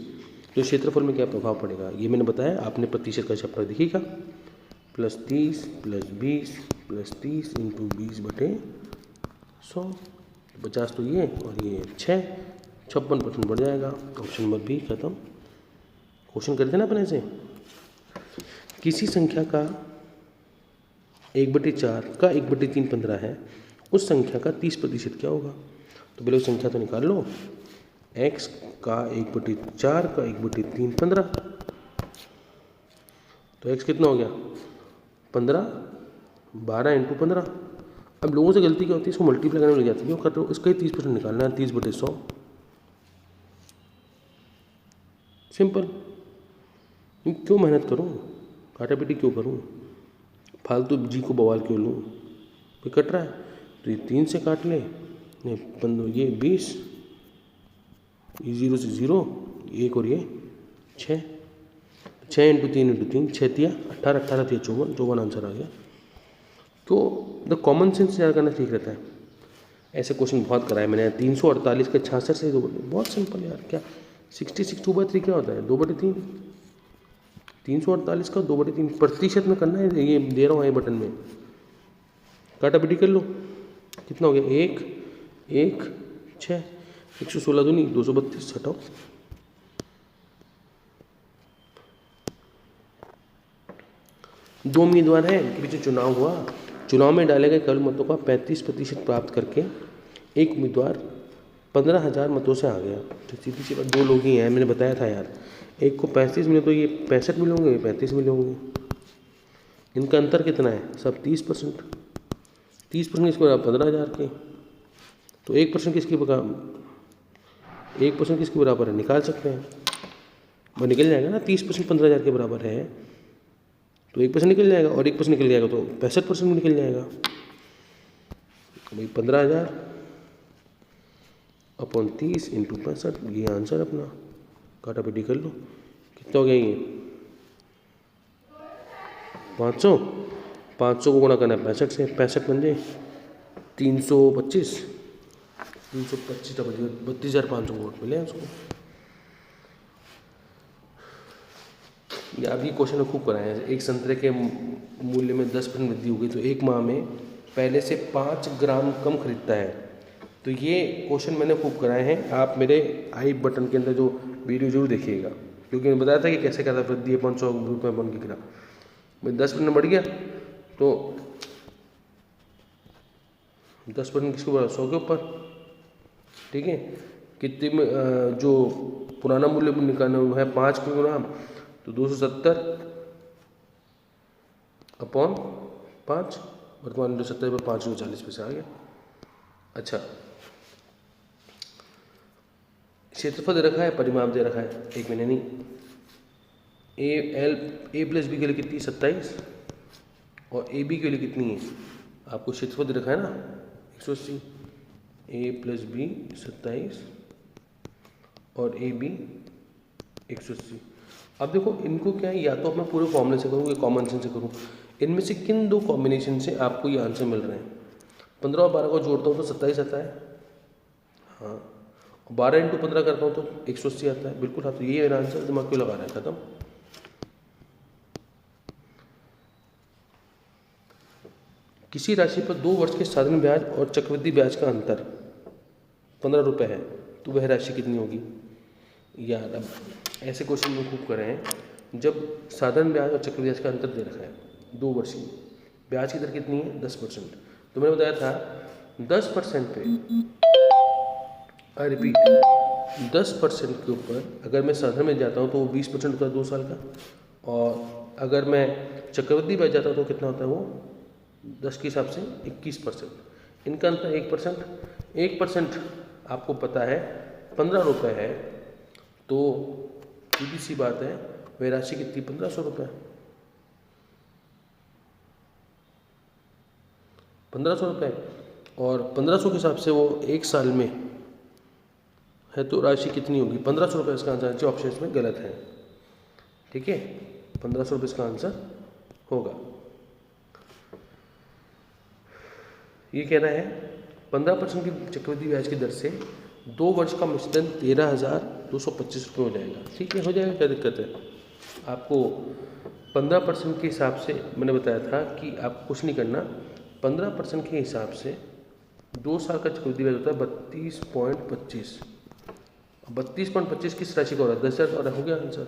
तो क्षेत्रफल में क्या प्रभाव पड़ेगा, ये मैंने बताया, आपने प्रतिशत का चैप्टर देखिएगा, +30 + 20 + 30 × 20/100, 50 तो ये और ये 6, 56% बढ़ जाएगा, ऑप्शन नंबर बी, खत्म। क्वेश्चन करते ना अपने से, किसी संख्या का 1/4 का 1/3 15 है, उस संख्या का 30% क्या होगा। तो पहले संख्या तो निकाल लो, x का 1/4 का 1/3 15, तो x कितना हो गया 15, 12 × 15। अब लोगों से गलती क्या होती है, इसको मल्टीप्लाई करने में लग जाती है, क्यों करते हो, इसका ही 30% निकालना है, 30/100, सिंपल। क्यों मेहनत करूँ, काटा पीटी क्यों करूँ, फालतू जी को बवाल क्यों लूँ, कोई कट रहा है तो ये 3 से काट ले, ये 20, ये 0 से 0, 1 और ये 6, 6 × 3 × 3, 6 × 18, 18 × 54 आंसर आ गया। तो द कॉमन सेंस याद करना ठीक रहता है, ऐसे क्वेश्चन बहुत कराए मैंने। 348 का 66 से 2, बहुत सिंपल यार, क्या 66 2/3 क्या होता है 2/3, 348 का 2/3 प्रतिशत में करना है, ये दे रहा हूँ ये बटन में, काटा पीटी कर लो, कितना हो गया 1 1 6, 116 दूनी 232, हटाओ। दो उम्मीदवार हैं, इनके बीच चुनाव हुआ, चुनाव में डाले गए केवल मतों का 35% प्राप्त करके एक उम्मीदवार 15,000 मतों से आ गया। तो सीधी सी बात, 2 लोग ही हैं, मैंने बताया था यार, एक को 35 मिले तो ये 65 मिले होंगे, 35 मिले होंगे, इनका अंतर कितना है सब 30%, 30% किसके बराबर 15,000 के, तो 1% किसकी 1% किसके बराबर है, निकाल सकते हैं, वो निकल जाएगा ना, 30% 15,000 के बराबर है तो 1% निकल जाएगा, और 1% निकल जाएगा तो 65% निकल जाएगा, भाई 15,000 अपॉन 30 × 65, ये आंसर अपना, काटा पीटी कर लो, कितना हो गया ये 500, 500 को गुणा करना है 65 से, 65 बन 325, 325 तो 32,500 वोट मिले उसको। अब ये क्वेश्चन खूब कराए हैं, एक संतरे के मूल्य में 10% वृद्धि हो गई तो एक माह में पहले से 5 ग्राम कम खरीदता है। तो ये क्वेश्चन मैंने खूब कराए हैं, आप मेरे आई बटन के अंदर जो वीडियो जरूर देखिएगा, क्योंकि मैंने बताया था कि कैसे क्या था वृद्धि अपन 100 रुपये अपन की गिरा। भाई 10% बढ़ गया तो 10% किसके ऊपर, 100 के ऊपर, ठीक है। कितने में जो पुराना मूल्य निकालना है 5 किलोग्राम, तो 270 अपॉन 5, वर्तमान मूल्य 70 पर 5 रुपये 40 पैसे आ गया। अच्छा, क्षेत्रफल दे रखा है, परिमाप दे रखा है, एक महीने नहीं। ए प्लस बी के लिए कितनी, 27, और ए बी के लिए कितनी है, आपको क्षेत्रफल दे रखा है ना 180। ए प्लस बी 27 और ए बी 180। अब देखो इनको क्या है, या तो मैं पूरे फॉर्मूले से करूँ या कॉमन सेंस से करूँ, इनमें से किन दो कॉम्बिनेशन से आपको ये आंसर मिल रहे हैं। 15 और 12 को जोड़ता हूँ तो 27 आता है, हाँ। 12 इंटू 15 करता हूँ तो 180 आता है, बिल्कुल। हाँ, तो ये मेरा आंसर, दिमाग क्यों लगा रहा है, खत्म। किसी राशि पर 2 वर्ष के साधारण ब्याज और चक्रवृद्धि ब्याज का अंतर 15 रुपये है, तो वह राशि कितनी होगी। यार अब ऐसे क्वेश्चन में खूब करे हैं, जब साधारण ब्याज और चक्रवृद्धि ब्याज का अंतर दे रखा है 2 वर्ष की, ब्याज की दर कितनी है 10%, तो मैंने बताया था 10% पे, आई रिपीट, 10% के ऊपर अगर मैं साधारण में जाता हूँ तो वो 20% होता है 2 साल का, और अगर मैं चक्रवृद्धि ब्याज जाता हूँ तो कितना होता है वो 10 के हिसाब से 21%। इनका अंतर 1%। 1% आपको पता है 15 रुपये है, तो सीधी सी बात है वह राशि कितनी, 1500 रुपये। 1500 रुपये, और 1500 के हिसाब से वो 1 साल में है, तो राशि कितनी होगी 1500 रुपये। इसका आंसर अच्छे ऑप्शन में गलत है, ठीक है। 1500 रुपये इसका आंसर होगा। ये कह रहा है 15% की चक्रवृद्धि ब्याज की दर से 2 वर्ष का मिश्रण 13,225 रुपये हो जाएगा, ठीक है, हो जाएगा, क्या दिक्कत है। आपको 15% के हिसाब से मैंने बताया था कि आपको कुछ नहीं करना, 15% के हिसाब से 2 साल का चक्रवृद्धि ब्याज होता है 32.25। 32.25 किस राशि का हो रहा है, 10,000, और हो गया आंसर।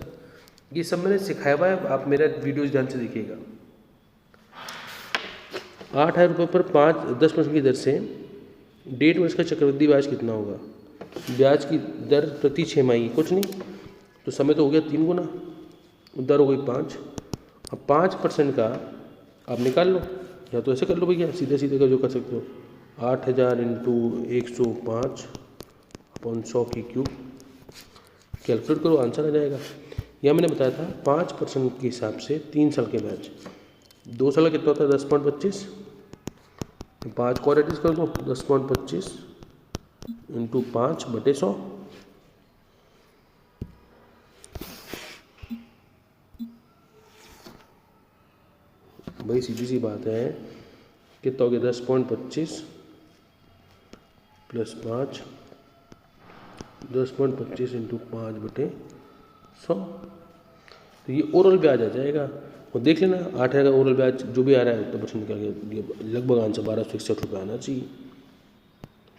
ये सब मैंने सिखाया हुआ है, आप मेरा वीडियोज ध्यान से देखिएगा। 8,000 रुपये पर 10% की दर से 1.5 वर्ष का चक्रवृद्धि ब्याज कितना होगा। ब्याज की दर प्रति छमाही, कुछ नहीं, तो समय तो हो गया 3 गुना, दर हो गई 5। अब 5% का आप निकाल लो, या तो ऐसे कर लो भैया, सीधे सीधे का जो कर सकते हो, 8,000 इंटू 105 अपॉन 100 की क्यूब, कैलकुलेट करो, आंसर आ जाएगा। यह मैंने बताया था 5% के हिसाब से 3 साल के ब्याज, 2 साल का कितना होता है 10.25, 5 को रेडिस कर दो, 10.25 इंटू 5/100, भाई सीधी सी बात है, कितना हो गया 10.25 प्लस 5, 10.25 इंटू 5/100, तो ये ओवरऑल ब्याज आ जाएगा। और देख लेना 8,000 का ओवरऑल ब्याज जो भी आ रहा है, तो परसेंट निकाल के लगभग आंसर 1261 रुपये आना चाहिए,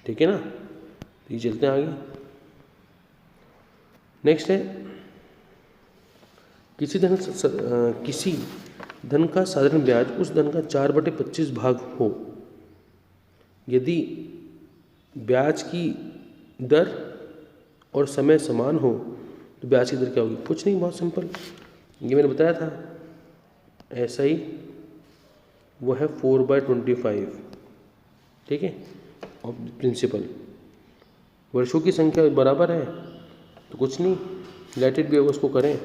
ठीक है ना। तो ये चलते हैं आगे। नेक्स्ट है, किसी धन का साधारण ब्याज उस धन का 4/25 भाग हो, यदि ब्याज की दर और समय समान हो तो ब्याज की दर क्या होगी। कुछ नहीं, बहुत सिंपल, ये मैंने बताया था, ऐसा ही वो है 4/25, ठीक है। और प्रिंसिपल वर्षों की संख्या बराबर है तो कुछ नहीं, लेट इट बी, उसको करें।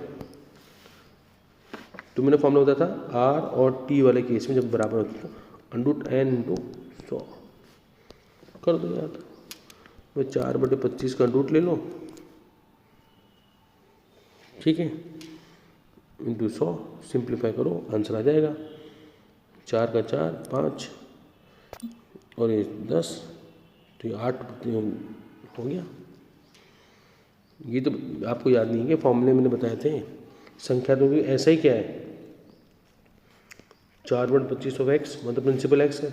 तो मैंने फॉर्मूला बताया था आर और टी वाले केस में जब बराबर होती है √n/100 कर दो यार, वो 4/25 का √ ले लो, ठीक है, इंटू 100, सिंप्लीफाई करो, आंसर आ जाएगा। 4 का 4 5 और ये 10, तो ये 8 हो गया। ये तो आपको याद नहीं है, फॉर्मूले मैंने बताए थे। संख्या तो भी ऐसा ही क्या है, 4/25 ऑफ x, मतलब प्रिंसिपल x है,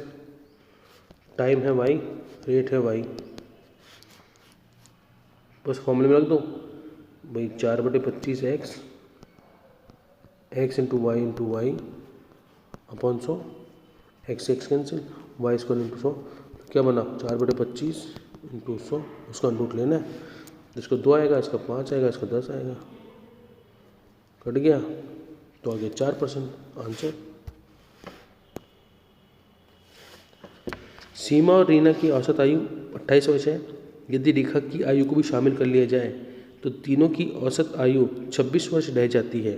टाइम है y, रेट है y, बस फॉर्मूले में रख दो, भाई 4/25 x into y upon 100, x cancel, y square into 100, क्या बना 4/25 इंटू 100, उसका रूट लेना है, इसका 2 आएगा, इसका 5 आएगा, इसका 10 आएगा, कट गया तो आ गया 4% आंसर। सीमा और रीना की औसत आयु 28 वर्ष है। यदि रेखा की आयु को भी शामिल कर लिया जाए तो तीनों की औसत आयु 26 वर्ष रह जाती है।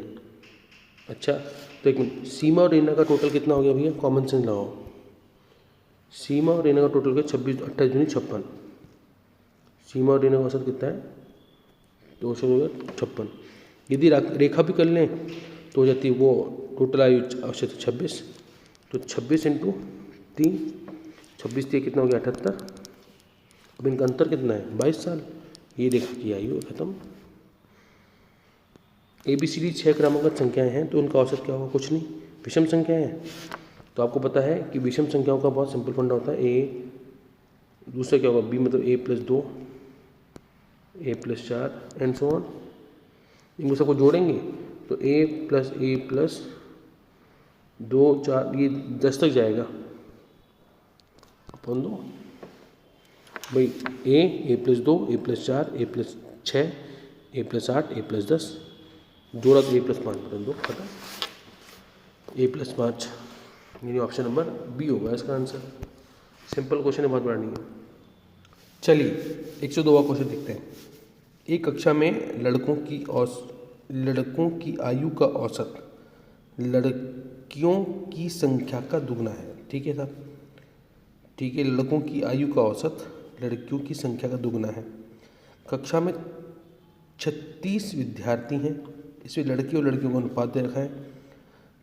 अच्छा, तो एक मिनट, सीमा और रीना का टोटल कितना हो गया भैया, कॉमन सेंस लगाओ। सीमा और रीना का टोटल क्या, 26, 28 दूनी 56। सीमा और रीना का औसत कितना है, 256। यदि रेखा भी कर लें तो हो जाती है वो टोटल आयु औसत 26, तो 26 इंटू 3, 26 3 कितना हो गया 78। अब इनका अंतर कितना है 22 साल। ये रेखा की आयु खत्म। ABCD 6 क्रमांकगत संख्याएं हैं तो उनका औसत क्या होगा, कुछ नहीं, विषम संख्याएं हैं। तो आपको पता है कि विषम संख्याओं का बहुत सिंपल फंडा होता है, A, दूसरा क्या होगा B मतलब A+2, A+4 and so on. इनको सबको जोड़ेंगे तो A+A+2 4 ये 10 तक जाएगा अपन 2 भाई, A+2 A+4 A+6 A+8 A+10 जोड़ा तो A+5 बटन 2 पता A+5 यानी ऑप्शन नंबर B होगा इसका आंसर। सिंपल क्वेश्चन है, बहुत बड़ा नहीं है। चलिए 102वां क्वेश्चन देखते हैं। एक कक्षा में लड़कों की आयु का औसत लड़कियों की संख्या का दुगना है। ठीक है साहब, ठीक है, लड़कों की आयु का औसत लड़कियों की संख्या का दुगना है। कक्षा में 36 विद्यार्थी हैं, इसमें लड़की और लड़कियों का अनुपात दे रखा है,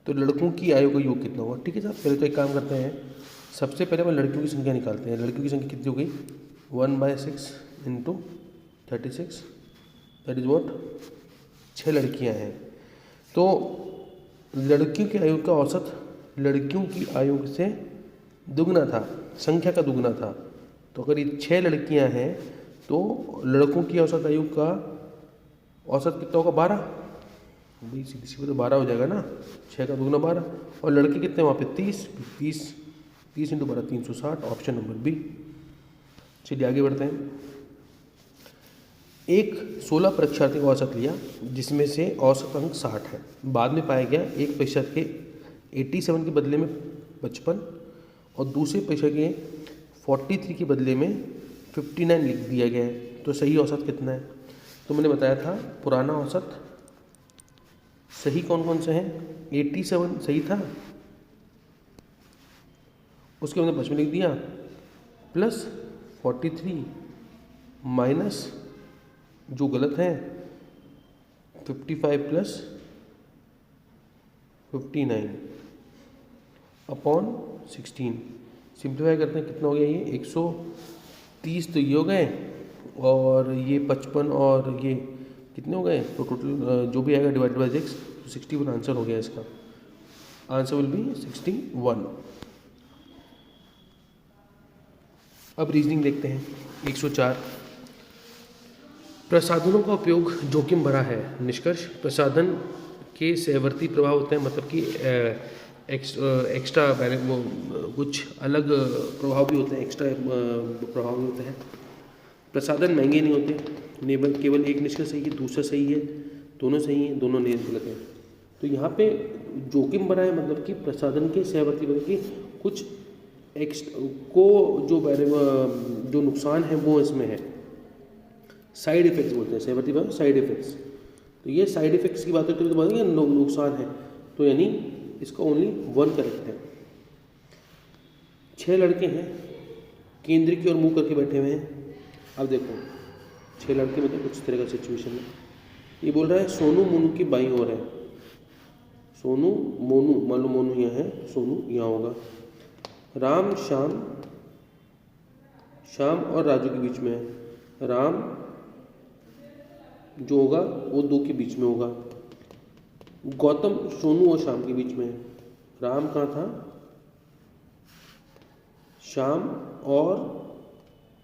तो लड़कों की आयु का योग कितना होगा। ठीक है साहब, पहले तो एक काम करते हैं, सबसे पहले हम लड़कियों की संख्या निकालते हैं। लड़कियों की संख्या कितनी हो गई, 1/6 इंटू 36, दैट इज वॉट, 6 लड़कियां हैं। तो लड़कियों की आयु का औसत लड़कियों की आयु से दुगना था, संख्या का दुगना था। तो अगर ये 6 लड़कियां हैं तो लड़कों की औसत आयु का औसत कितना होगा, 12। भाई सीधी सी तो 12 हो जाएगा ना, 6 का दुगना 12। और लड़के कितने वहाँ पे 30 इंटू 12 360, ऑप्शन नंबर बी। चलिए आगे बढ़ते हैं। एक 16 परीक्षार्थी का औसत लिया जिसमें से औसत अंक 60 है। बाद में पाया गया एक प्रतिशत के 87 के बदले में 55 और दूसरे प्रतिशत के 43 के बदले में 59 लिख दिया गया है, तो सही औसत कितना है। तो मैंने बताया था पुराना औसत सही कौन कौन से हैं, 87 सही था, उसके मैंने 55 लिख दिया, प्लस 43 माइनस जो गलत है 55 प्लस 59 अपॉन 16। सिंप्लीफाई करते हैं, कितना हो गया ये 130, तो ये हो गए, और ये 55 और ये कितने हो गए, तो टोटल जो भी आएगा डिवाइडेड बाई 6, तो 61 आंसर हो गया इसका। Answer will be 61। अब रीजनिंग देखते हैं। 104 प्रसाधनों का उपयोग जोखिम भरा है। निष्कर्ष, प्रसाधन के सहवर्ती प्रभाव होते हैं, मतलब कि एक्स्ट्रा कुछ अलग प्रभाव भी होते हैं, एक्स्ट्रा प्रभाव भी होते हैं। प्रसाधन महंगे नहीं होते, केवल एक निष्कर्ष सही है, दूसरा सही है, दोनों सही हैं, दोनों नहीं गलत हैं। तो यहाँ पे जोखिम भरा है मतलब कि प्रसाधन के सहवर्ती मतलब कि कुछ जो नुकसान है वो इसमें है, साइड इफेक्ट्स बोलते हैं, सहवर्ती भाग साइड इफेक्ट्स। तो ये साइड इफेक्ट्स की बात करते हैं तो बात नुकसान है, तो यानी इसका ओनली 1 करेक्ट है। 6 लड़के हैं, केंद्र की ओर मुंह करके बैठे हुए हैं। अब देखो 6 लड़के मतलब कुछ तरह का सिचुएशन है। ये बोल रहा है सोनू मोनू की बाईं ओर है, सोनू मोनू, मान लो मोनू यहाँ है, सोनू यहाँ होगा। राम श्याम और राजू के बीच में है, राम जो होगा वो 2 के बीच में होगा। गौतम सोनू और श्याम के बीच में है, राम कहाँ था, श्याम और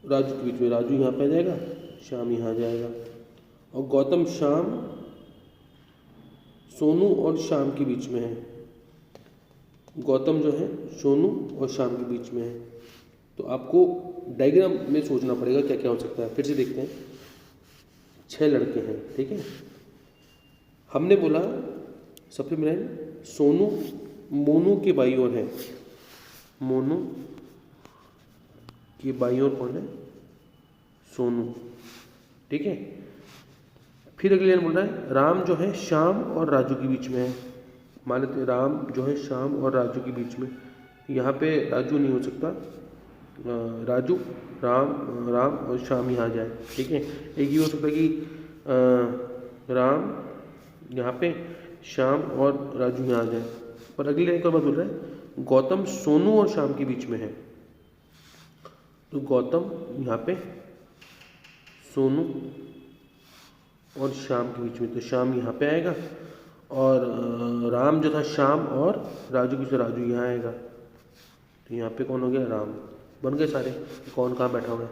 राजू के बीच में, राजू यहाँ पे आ जाएगा, श्याम यहाँ आ जाएगा। और गौतम शाम, सोनू और शाम के बीच में है। गौतम जो है सोनू और शाम के बीच में है। तो आपको डायग्राम में सोचना पड़ेगा क्या क्या हो सकता है। फिर से देखते हैं। 6 लड़के हैं, ठीक है। हमने बोला सबसे पहले सोनू मोनू के बाई ओर है। मोनू के बाई ओर कौन है? सोनू, ठीक है। फिर अगले लाइन बोल रहा है राम जो है श्याम और राजू के बीच में है। मान लेते हैं राम जो है श्याम और राजू के बीच में। यहाँ पे राजू नहीं हो सकता, राजू राम और श्याम यहाँ जाए, ठीक है। एक ही हो सकता है कि राम यहाँ पे श्याम और राजू यहाँ जाए। पर अगली लाइन का बात बोल रहा है गौतम सोनू और श्याम के बीच में है। तो गौतम यहाँ पे सोनू और श्याम के बीच में, तो श्याम यहाँ पे आएगा। और राम जो था श्याम और राजू की, राजू यहाँ आएगा। तो यहाँ पे कौन हो गया? राम। बन गए सारे। कौन कहाँ बैठा हुआ है?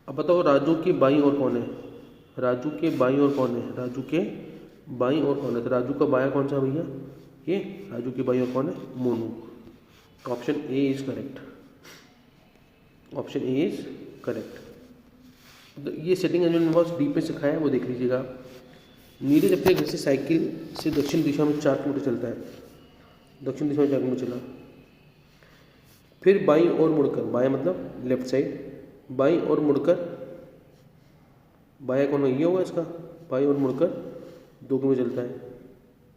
अब बताओ राजू के बाईं ओर कौन है? राजू के बाईं ओर कौन है? राजू के बाईं ओर कौन है? तो राजू का बायां कौन सा भैया? ये। राजू के बाईं ओर कौन है? Monu. Option A is correct. Option A is correct. तो ये सेटिंग मैंने बहुत डीप में सिखाया है, वो देख लीजिएगा। नीरज अपने घर से साइकिल से दक्षिण दिशा में 4 किलोमीटर चलता है। दक्षिण दिशा में 4 किलोमीटर चला, फिर बाईं ओर मुड़कर, बाएं मतलब लेफ्ट साइड, बाईं ओर मुड़कर, बायां कौन ये होगा इसका? बाईं ओर मुड़कर 2 किलोमीटर चलता है।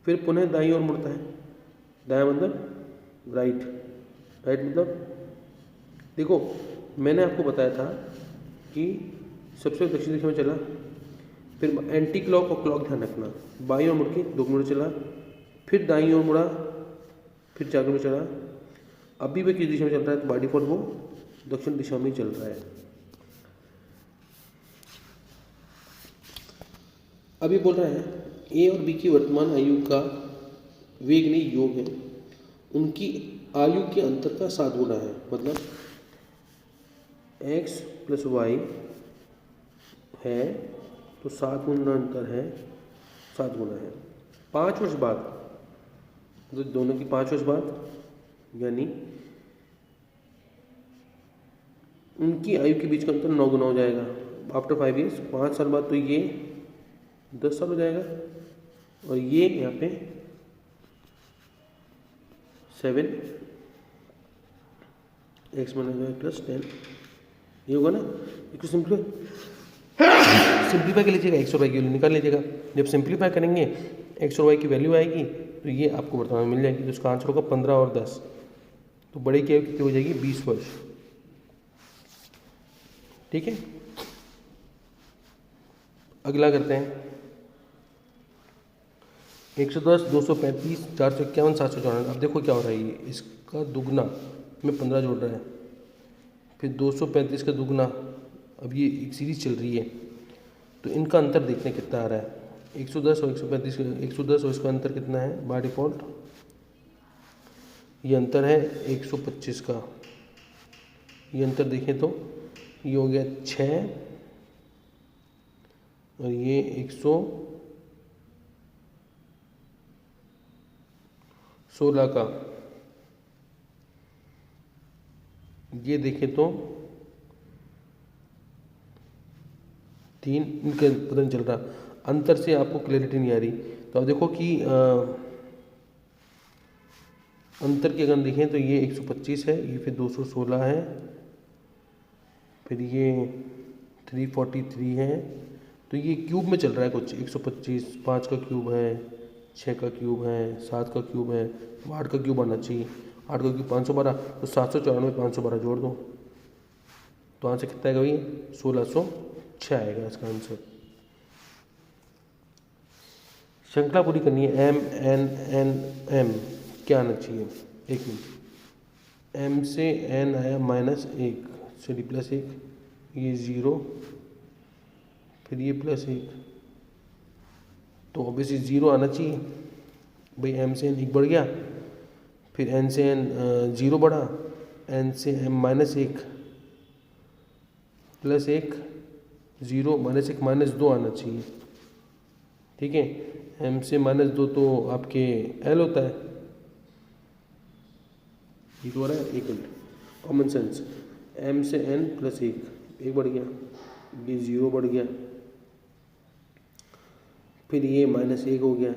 फिर पुनः दाईं ओर मुड़ता है। दायां मतलब राइट, राइट मतलब देखो मैंने आपको बताया था कि सबसे दक्षिण दिशा में चला, फिर एंटी क्लॉक और क्लॉक ध्यान रखना। बाईं ओर मुड़ के 2 किलोमीटर चला, फिर दाईं ओर मुड़ा, फिर 4 किलोमीटर चला। अभी वह किस दिशा में चल रहा है? तो बाय डिफॉल्ट वो दक्षिण दिशा में चल रहा है। अभी बोल रहा है ए और बी की वर्तमान आयु का वेग नहीं योग है, उनकी आयु के अंतर का 7 गुना है। मतलब x प्लस वाई है तो 7 गुना अंतर है, 7 गुना है। 5 वर्ष बाद, तो दोनों की 5 वर्ष बाद, यानी उनकी आयु के बीच का अंतर 9 गुना हो जाएगा। आफ्टर 5 ईयर्स, 5 साल बाद तो ये 10 साल हो जाएगा, और ये यहाँ पे 7 एक्स बनेगा प्लस 10, ये होगा ना। इसको सिंप्लीफाई कर लीजिएगा, एक्स और वाई की वैल्यू निकाल लीजिएगा। जब सिंप्लीफाई करेंगे एक्स और वाई की वैल्यू आएगी तो ये आपको वर्तमान में मिल जाएगी। तो उसका आंसर होगा 15 और 10, तो बड़े की आयु कितनी हो जाएगी? 20 वर्ष, ठीक है। अगला करते हैं 110, 235, 451, 754। अब देखो क्या हो रहा है, ये इसका दुगना में 15 जोड़ रहा है, फिर 235 का दुगना। अब ये एक सीरीज चल रही है तो इनका अंतर देखने कितना आ रहा है। 110 और 135 का 110 और इसका अंतर कितना है? बाय डिफ़ॉल्ट ये अंतर है 125 का। ये अंतर देखें तो ये हो गया 6 और ये 116 का। ये देखें तो 3, इनका पता नहीं चल रहा, अंतर से आपको क्लैरिटी नहीं आ रही। तो अब देखो कि अंतर की अगर देखें तो ये 125 है, ये फिर 216 है, फिर ये 343 है। तो ये क्यूब में चल रहा है कुछ, 125, 5 का क्यूब है, 6 का क्यूब है, 7 का क्यूब है, 8 का क्यूब आना चाहिए। 8 का क्यूब 512, तो 794 512 जोड़ दो तो आंसर कितना आएगा भैया? 1606 आएगा इसका आंसर। श्रृंखला पूरी करनी है, एम एन एन एम क्या आना चाहिए? 1 मिनट। एम से एन आया -1, सॉरी +1, ये 0, फिर ये +1, तो ऑब्वियसली 0 आना चाहिए भाई। एम से एन 1 बढ़ गया, फिर एन से एन 0 बढ़ा, एन से एम -1 +1 0 -1 -2 आना चाहिए। ठीक है। एम से -2 तो आपके एल होता है, ये तो हो रहा है। एक मिनट, कॉमन सेंस, एम से एन प्लस एक बढ़ गया, ये 0 बढ़ गया, फिर ये -1 हो गया,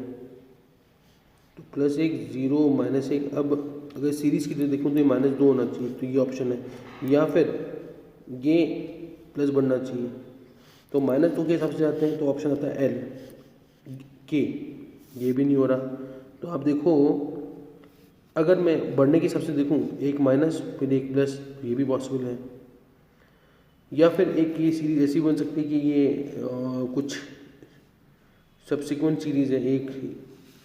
तो +1 0 -1। अब अगर सीरीज़ की तरह देखूँ तो ये -2 होना चाहिए, तो ये ऑप्शन है, या फिर ये प्लस बढ़ना चाहिए। तो -2 के हिसाब से जाते हैं तो ऑप्शन आता है एल के, ये भी नहीं हो रहा। तो आप देखो, अगर मैं बढ़ने के हिसाब से देखूँ, एक माइनस फिर एक प्लस, ये भी पॉसिबल है। या फिर एक ये सीरीज ऐसी बन सकती है कि ये कुछ सब्सिक्वेंट सीरीज़ है, एक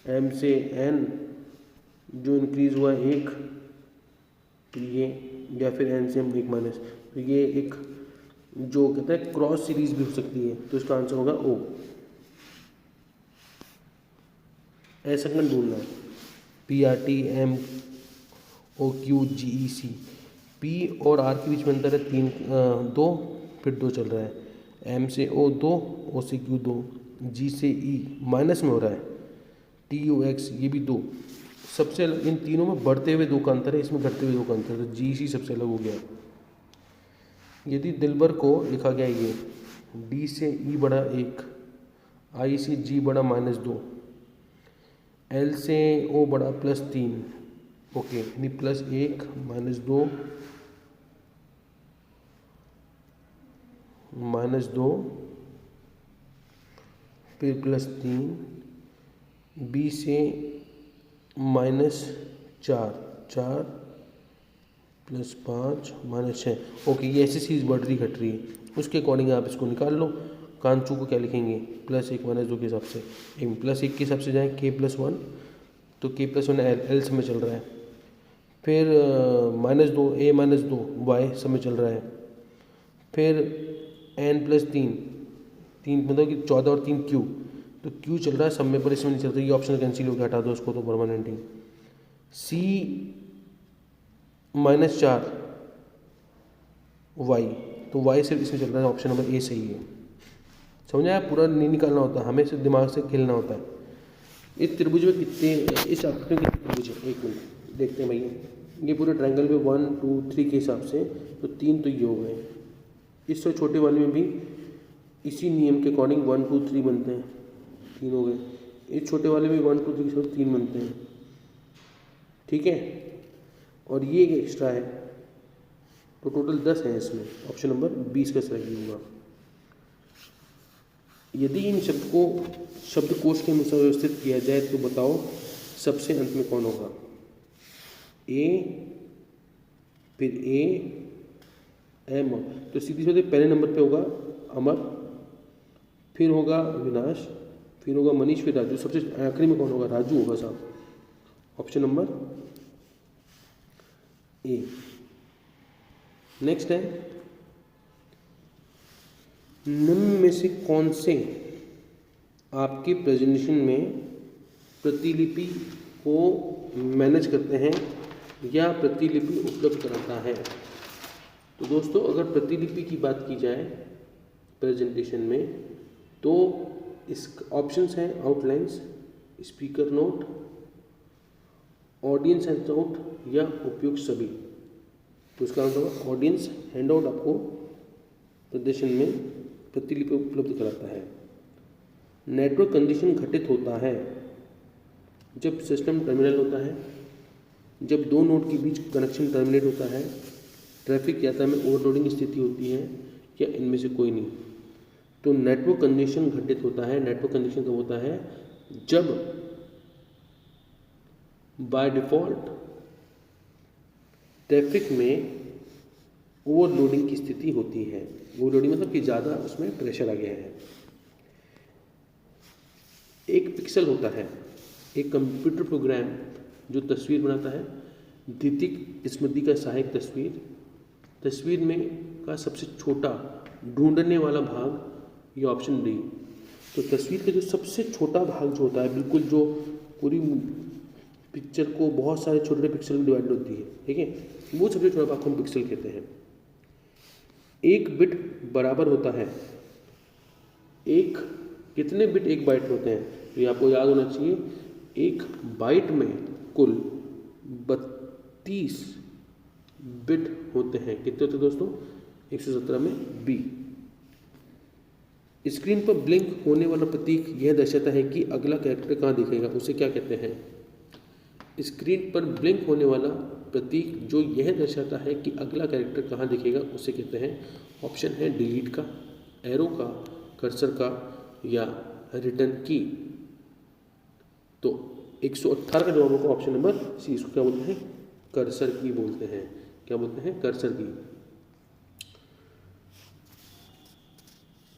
एम से एन जो इंक्रीज़ हुआ है एक, तो ये, या फिर एन से एक माइनस, तो ये एक जो कहते हैं क्रॉस सीरीज भी हो सकती है। तो इसका आंसर होगा ओ। ऐसा करना ढूंढना है, PRT MOQGEC, पी और आर के बीच में अंतर है 2, फिर 2 चल रहा है, एम से ओ 2, ओ से क्यू 2, जी से ई माइनस में हो रहा है, TUX ये भी 2। सबसे अलग इन तीनों में बढ़ते हुए 2 का अंतर है, इसमें घटते हुए 2 का अंतर है, तो GC सबसे अलग हो गया। यदि दिलबर को लिखा गया ये D से E बड़ा 1, I से G बड़ा -2, L से O बड़ा +3, ओके, यानी +1 -2 -2 फिर +3, B से -4 4 +5 -6, ओके। ये ऐसी चीज़ बढ़ रही घट रही है, उसके अकॉर्डिंग आप इसको निकाल लो। कांचू को क्या लिखेंगे, +1 -2 के हिसाब से, +1 के हिसाब से जाए K+1, तो K+1 L समय चल रहा है, फिर -2 A -2 Y समय चल रहा है, फिर N+3 3 मतलब कि 14 और 3 Q, तो Q चल रहा है समय पर, इसमें नहीं चलता, ये ऑप्शन कैंसिल हो गया, हटा दो उसको, तो परमानेंट ही। C -4 Y, तो Y सिर्फ इसमें चल रहा है, ऑप्शन नंबर ए सही है। समझ आया, पूरा नहीं निकालना होता, हमें सिर्फ दिमाग से खेलना होता है। इस त्रिभुज में कितने, इस आकृति में कितने त्रिभुज है, एक मिनट देखते हैं भैया। ये पूरे ट्रायंगल में 1 2 3 के हिसाब से तो 3 तो ये हो गए, इससे छोटे वाले में भी इसी नियम के अकॉर्डिंग 1 2 3 बनते हैं, 3 हो गए। इस छोटे वाले में 1 2 3 के साथ 3 बनते हैं, ठीक है। और ये एक एक्स्ट्रा है, तो टोटल 10 है इसमें, ऑप्शन नंबर 20 का सही होगा। यदि इन शब्दकोश के अनुसार व्यवस्थित किया जाए तो बताओ सबसे अंत में कौन होगा, ए, फिर ए एम, तो सीधी सीधे पहले नंबर पे होगा अमर, फिर होगा विनाश, फिर होगा मनीष, फिर राजू, सबसे आखिरी में कौन होगा, राजू होगा साहब, ऑप्शन नंबर ए। नेक्स्ट है, निम्न में से कौन से आपके प्रेजेंटेशन में प्रतिलिपि को मैनेज करते हैं या प्रतिलिपि उपलब्ध कराता है। तो दोस्तों, अगर प्रतिलिपि की बात की जाए प्रेजेंटेशन में, तो इस ऑप्शंस हैं outlines, speaker note, audience handout या उपयुक्त सभी। तो इसका आंसर होगा ऑडियंस हैंडआउट, आपको प्रदर्शन में प्रतिलिपि उपलब्ध कराता है। नेटवर्क कंडीशन घटित होता है जब सिस्टम टर्मिनल होता है, जब दो नोड के बीच कनेक्शन टर्मिनेट होता है, ट्रैफिक यात्रा में ओवरलोडिंग स्थिति होती है, या इनमें से कोई नहीं। तो नेटवर्क कंडीशन घटित होता है, नेटवर्क कंडीशन कब होता है, जब बाय डिफॉल्ट ट्रैफिक में ओवरलोडिंग की स्थिति होती है। ओवरलोडिंग मतलब कि ज़्यादा उसमें प्रेशर आ गया है। एक पिक्सल होता है, एक कंप्यूटर प्रोग्राम जो तस्वीर बनाता है, द्वितीयक स्मृति का सहायक तस्वीर में का सबसे छोटा ढूंढने वाला भाग, ये ऑप्शन डी। तो तस्वीर का जो सबसे छोटा भाग जो होता है, बिल्कुल जो पूरी पिक्चर को बहुत सारे छोटे छोटे पिक्सल में डिवाइड होती है, ठीक है, वो सबसे छोटा भाग को हम पिक्सल कहते हैं। एक बिट बराबर होता है 1 कितने बिट एक बाइट में होते हैं? तो ये आपको याद होना चाहिए, एक बाइट में कुल 32 बिट होते हैं। कितने होते हैं दोस्तों? 117 में बी। स्क्रीन पर ब्लिंक होने वाला प्रतीक यह दर्शाता है कि अगला कैरेक्टर कहाँ दिखेगा, उसे क्या कहते हैं? स्क्रीन पर ब्लिंक होने वाला प्रतीक जो यह दर्शाता है कि अगला कैरेक्टर कहाँ दिखेगा, उसे कहते हैं। ऑप्शन है डिलीट का, एरो का, कर्सर का या रिटर्न की। तो 118 का जवाब होगा ऑप्शन नंबर सी। इसको क्या बोलते हैं? कर्सर की बोलते हैं। क्या बोलते हैं? कर्सर की।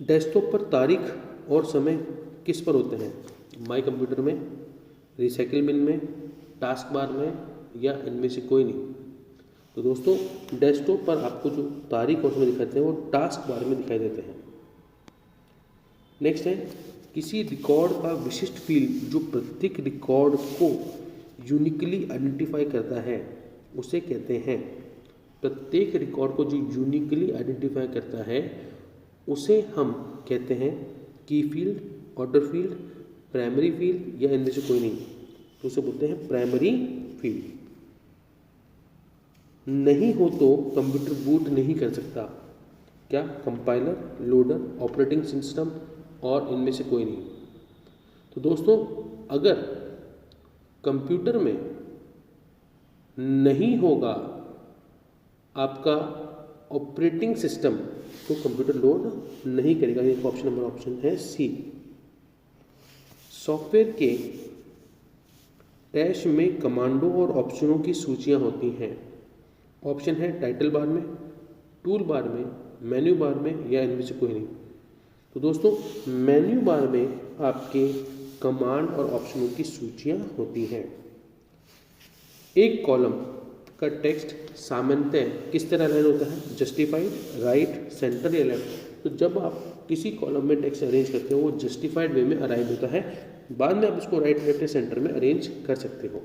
डेस्कटॉप पर तारीख और समय किस पर होते हैं? माई कंप्यूटर में, रिसाइकिल बिन में, टास्क बार में या इनमें से कोई नहीं। तो दोस्तों डेस्कटॉप पर आपको जो तारीख और समय दिखाते हैं वो टास्क बार में दिखाई देते हैं। नेक्स्ट है, किसी रिकॉर्ड का विशिष्ट फील्ड जो प्रत्येक रिकॉर्ड को यूनिकली आइडेंटिफाई करता है उसे कहते हैं। प्रत्येक रिकॉर्ड को जो यूनिकली आइडेंटिफाई करता है उसे हम कहते हैं की field, order field, primary field या इनमें से कोई नहीं। तो उसे बोलते हैं प्राइमरी फील्ड। नहीं हो तो कंप्यूटर बूट नहीं कर सकता। क्या? कंपाइलर, लोडर, ऑपरेटिंग सिस्टम और इनमें से कोई नहीं। तो दोस्तों अगर कंप्यूटर में नहीं होगा आपका ऑपरेटिंग सिस्टम तो कंप्यूटर लोड नहीं करेगा। ये ऑप्शन नंबर ऑप्शन है सी। सॉफ्टवेयर के डैश में कमांडो और ऑप्शनों की सूचियां होती हैं। ऑप्शन है टाइटल बार में, टूल बार में, मेन्यू बार में या इनमें से कोई नहीं। तो दोस्तों मेन्यू बार में आपके कमांड और ऑप्शनों की सूचियां होती हैं। एक कॉलम का टेक्स्ट सामान्यतः किस तरह अलाइन होता है? जस्टिफाइड, राइट, सेंटर या लेफ्ट। तो जब आप किसी कॉलम में टेक्स्ट अरेंज करते हो वो जस्टिफाइड वे में अरेंज होता है। बाद में आप इसको राइट, लेफ्ट या सेंटर में अरेंज कर सकते हो।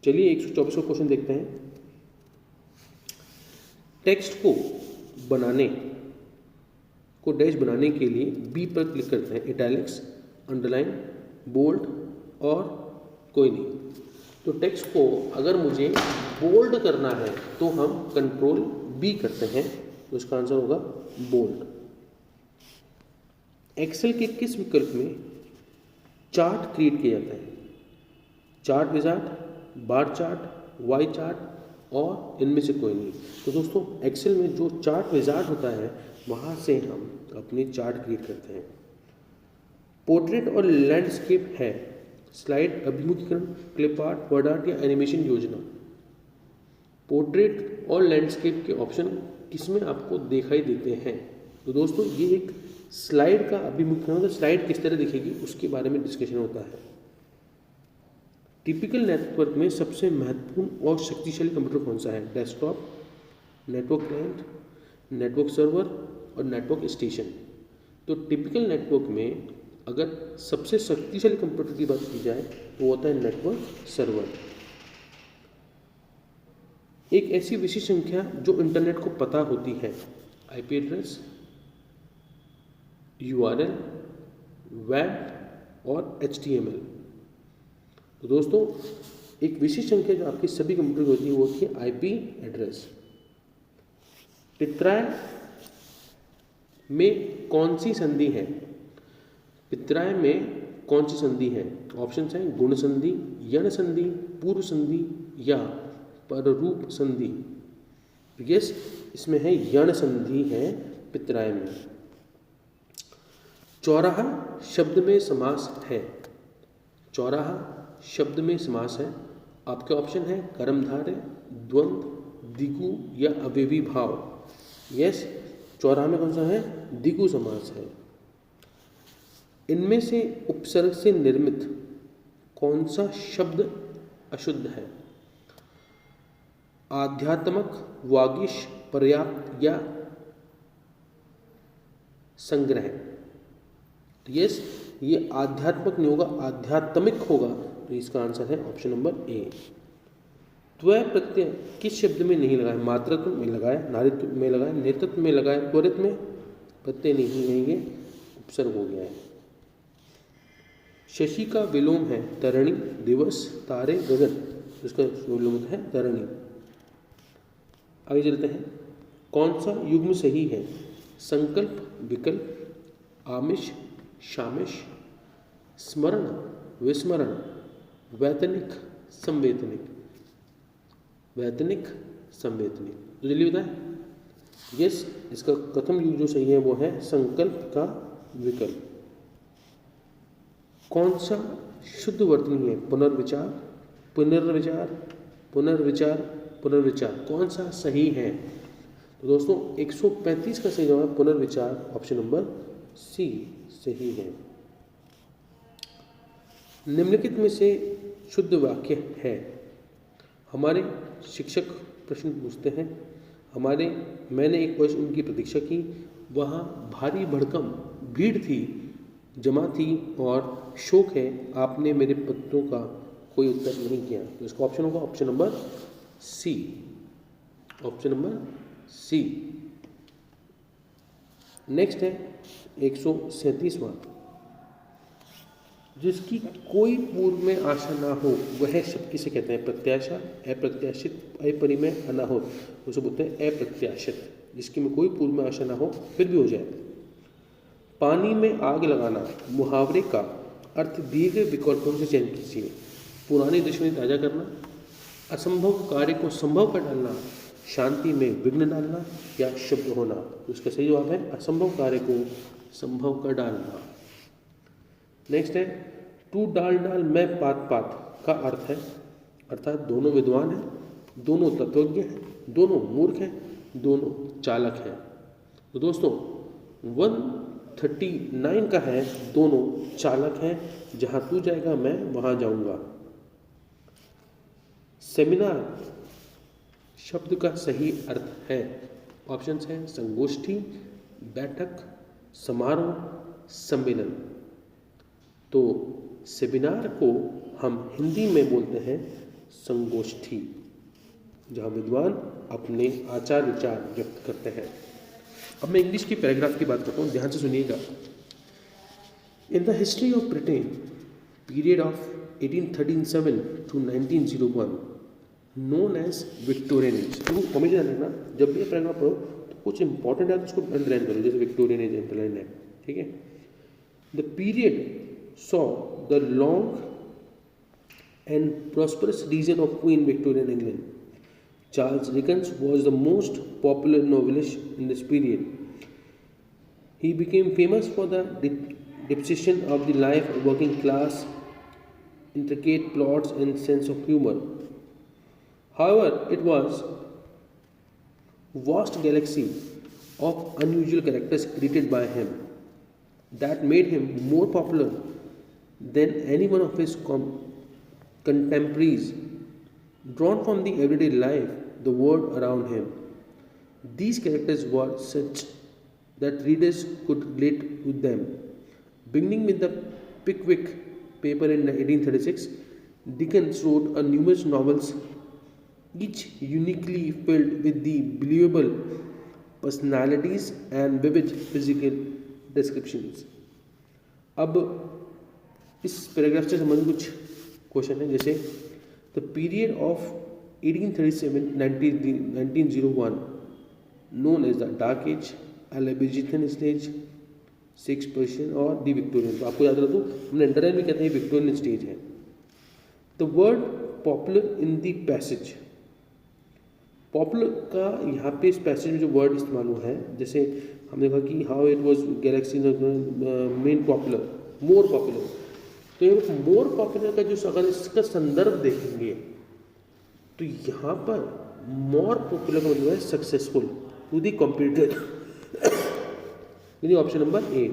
चलिए 124 का क्वेश्चन देखते हैं। टेक्स्ट को बनाने को डैश बनाने के लिए बी पर क्लिक करते हैं। इटैलिक्स, अंडरलाइन, बोल्ड और कोई नहीं। तो टेक्स्ट को अगर मुझे बोल्ड करना है तो हम कंट्रोल बी करते हैं। तो इसका आंसर होगा बोल्ड। एक्सेल के किस विकल्प में चार्ट क्रिएट किया जाता है? Chart wizard, bar chart, Y chart और इनमें से कोई नहीं। तो दोस्तों एक्सेल में जो चार्ट विजार्ड होता है वहाँ से हम अपने चार्ट क्रिएट करते हैं। पोर्ट्रेट और लैंडस्केप है स्लाइड, अभिमुखीकरण, क्लिप आर्ट, वर्ड आर्ट या एनिमेशन योजना। पोर्ट्रेट और लैंडस्केप के ऑप्शन किसमें आपको दिखाई देते हैं? तो दोस्तों ये एक स्लाइड का अभिमुखीकरण, मतलब स्लाइड किस तरह दिखेगी उसके बारे में डिस्कशन होता है। टिपिकल नेटवर्क में सबसे महत्वपूर्ण और शक्तिशाली कंप्यूटर कौन सा है? Desktop, network client, network server और नेटवर्क स्टेशन। तो टिपिकल नेटवर्क में अगर सबसे शक्तिशाली कंप्यूटर की बात की जाए तो होता है नेटवर्क सर्वर। एक ऐसी विशेष संख्या जो इंटरनेट को पता होती है। आईपी एड्रेस, यूआरएल, वेब और एचटीएमएल। तो दोस्तों एक विशेष संख्या जो आपकी सभी कंप्यूटर होती है वो होती है आईपी एड्रेस। पित्राय में कौन सी संधि है? पित्राय में कौन सी संधि है? ऑप्शंस हैं गुण संधि, यण संधि, पूर्व संधि या पररूप संधि। यस, इसमें है यण संधि है पित्राय में। चौराहा शब्द में समास है। चौराहा शब्द में समास है। आपके ऑप्शन है कर्मधारय, द्वंद्व, दिगु या अव्ययी भाव। यस, चौराहा में कौन सा है? दिगु समास है। इनमें से उपसर्ग से निर्मित कौन सा शब्द अशुद्ध है? आध्यात्मक, वागीश, पर्याप्त या संग्रह। यस, ये आध्यात्मक नहीं होगा, आध्यात्मिक होगा। तो इसका आंसर है ऑप्शन नंबर ए। त्वय प्रत्यय किस शब्द में नहीं लगाए? मातृत्व में लगाए, नारीत्व में लगाए, नेतृत्व में लगाए, त्वरित में प्रत्यय नहीं रहेंगे। उपसर्ग हो गया है। शशि का विलोम है तरणी, दिवस, तारे, गगन, इसका विलोम है तरणी। आगे चलते हैं। कौन सा युग्म सही है? संकल्प, विकल्प, आमिष, शामिश, स्मरण, विस्मरण, वैतनिक, संवेतनिक। वैतनिक, संवेतनिक। तो जल्दी बताएं। यस, इसका प्रथम युग जो सही है वो है संकल्प का विकल्प। कौन सा शुद्ध वर्तनी है? पुनर्विचार, पुनर्विचार, पुनर्विचार, पुनर्विचार। कौन सा सही है? तो दोस्तों 135 का सही जवाब पुनर्विचार, ऑप्शन नंबर सी सही है। निम्नलिखित में से शुद्ध वाक्य है। हमारे शिक्षक प्रश्न पूछते हैं। मैंने एक वर्ष उनकी प्रतीक्षा की, वहाँ भारी भड़कम भीड़ थी, जमा थी और शोक है, आपने मेरे पत्रों का कोई उत्तर नहीं किया। तो इसका ऑप्शन होगा option number C, option number C. Next है 137वां। जिसकी कोई पूर्व में आशा ना हो वह शब्द किसे कहते हैं? प्रत्याशा, अप्रत्याशित, अपरिमेय, अनाहुत। उसे बोलते हैं अप्रत्याशित। जिसकी में कोई पूर्व में आशा ना हो फिर भी हो जाए। पानी में आग लगाना मुहावरे का अर्थ दिए गए विकल्पों से चयन कीजिए। पुरानी दुश्मनी ताजा करना, असंभव कार्य को संभव कर डालना, शांति में विघ्न डालना या शुभ होना। तो इसका सही जवाब है असंभव कार्य को संभव कर डालना। नेक्स्ट है टू डाल डाल मैं पात पात का अर्थ है, अर्थात दोनों विद्वान हैं, दोनों तत्वज्ञ हैं, दोनों मूर्ख हैं, दोनों चालक हैं। तो दोस्तों 139 का है दोनों चालक हैं, जहां तू जाएगा मैं वहां जाऊंगा। सेमिनार शब्द का सही अर्थ है, ऑप्शंस हैं संगोष्ठी, बैठक, समारोह, सम्मेलन। तो सेमिनार को हम हिंदी में बोलते हैं संगोष्ठी, जहाँ विद्वान अपने आचार विचार व्यक्त करते हैं। अब मैं इंग्लिश की पैराग्राफ की बात करता हूँ, ध्यान से सुनिएगा। In the history of Britain period of 1837 to 1901 known as Victorian age. तो हमेशा ध्यान रखना, जब भी पैराग्राफ पढ़ो तो कुछ इंपॉर्टेंट है तो उसको अंडरलाइन करो, जैसे विक्टोरियन एज अंडरलाइन है, ठीक है। The period saw the long and prosperous reign of Queen Victoria in England. Charles Dickens was the most popular novelist in this period. He became famous for the depiction of the life of working class, intricate plots and sense of humor. However, it was vast galaxy of unusual characters created by him that made him more popular than any one of his contemporaries, drawn from the everyday life, the world around him. These characters were such that readers could relate with them. Beginning with the Pickwick paper in 1836, Dickens wrote numerous novels, each uniquely filled with the believable personalities and vivid physical descriptions. अब इस paragraph से संबंधित कुछ question है, जैसे the period of 1837-1901 known as the dark age, Elizabethan stage, six Persian और the Victorian. तो आपको याद रखो, हमने अंडरलाइन में कहते हैं विक्टोरियन स्टेज है। The word popular in the passage, popular का यहाँ पे इस पैसेज में जो वर्ड इस्तेमाल हुआ है, जैसे हमने कहा कि how it was Galaxy main popular, more popular. तो ये मोर पॉपुलर का जो अगर इसका संदर्भ देखेंगे तो यहाँ पर मोर पॉपुलर का मतलब है सक्सेसफुल टू दी कॉम्पिटिटर, यानी option number A.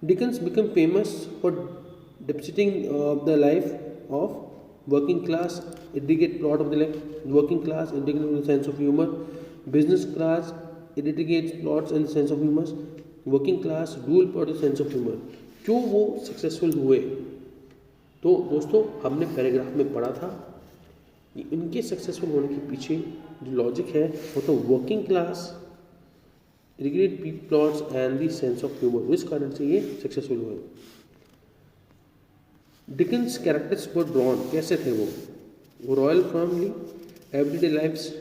Dickens become famous for depicting the life of working class, intricate plot of the life, working class, intricate sense of humor, business class, intricate plots and sense of humor, working class, dual plot and sense of humor। क्यों वो successful हुए? तो दोस्तों हमने paragraph में पढ़ा था कि इनके सक्सेसफुल होने के पीछे जो लॉजिक है वो तो working class, great plots and the sense of humour, इस कारण से ये सक्सेसफुल हुए। डिकेंस कैरेक्टर्स वर ड्रॉन, कैसे थे वो royal family, everyday lifes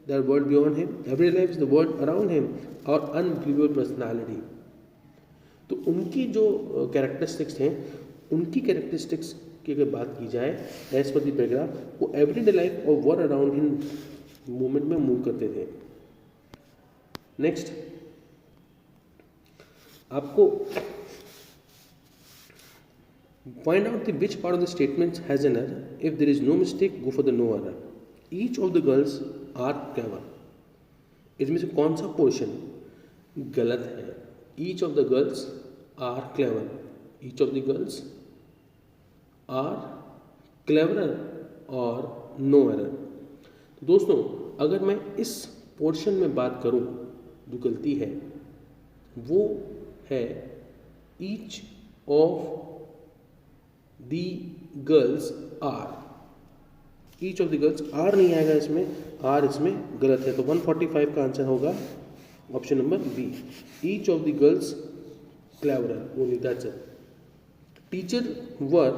the world beyond him, everyday lifes the world around him और अनबिलीवेबल पर्सनालिटी। तो उनकी जो कैरेक्टरिस्टिक्स हैं, उनकी कैरेक्टरिस्टिक्स की अगर बात की जाए एज पर दी पैराग्राफ, वो एवरीडे लाइफ और वर्ल्ड अराउंड हिम मूवमेंट में मूव करते थे। नेक्स्ट, आपको find out the which part of the statement has an error. If there is no mistake, go for the no error. Each of the girls are clever. इसमें से कौन सा portion गलत है? Each of the girls are clever. Each of the girls are cleverer और no error. तो दोस्तों, अगर मैं इस पोर्शन में बात करूं, जो गलती है वो है each of the girls are. Each of the girls are नहीं आएगा इसमें, are इसमें गलत है, तो 145 का आंसर होगा option number B. Each of the girls cleverer, only that's it. Teacher were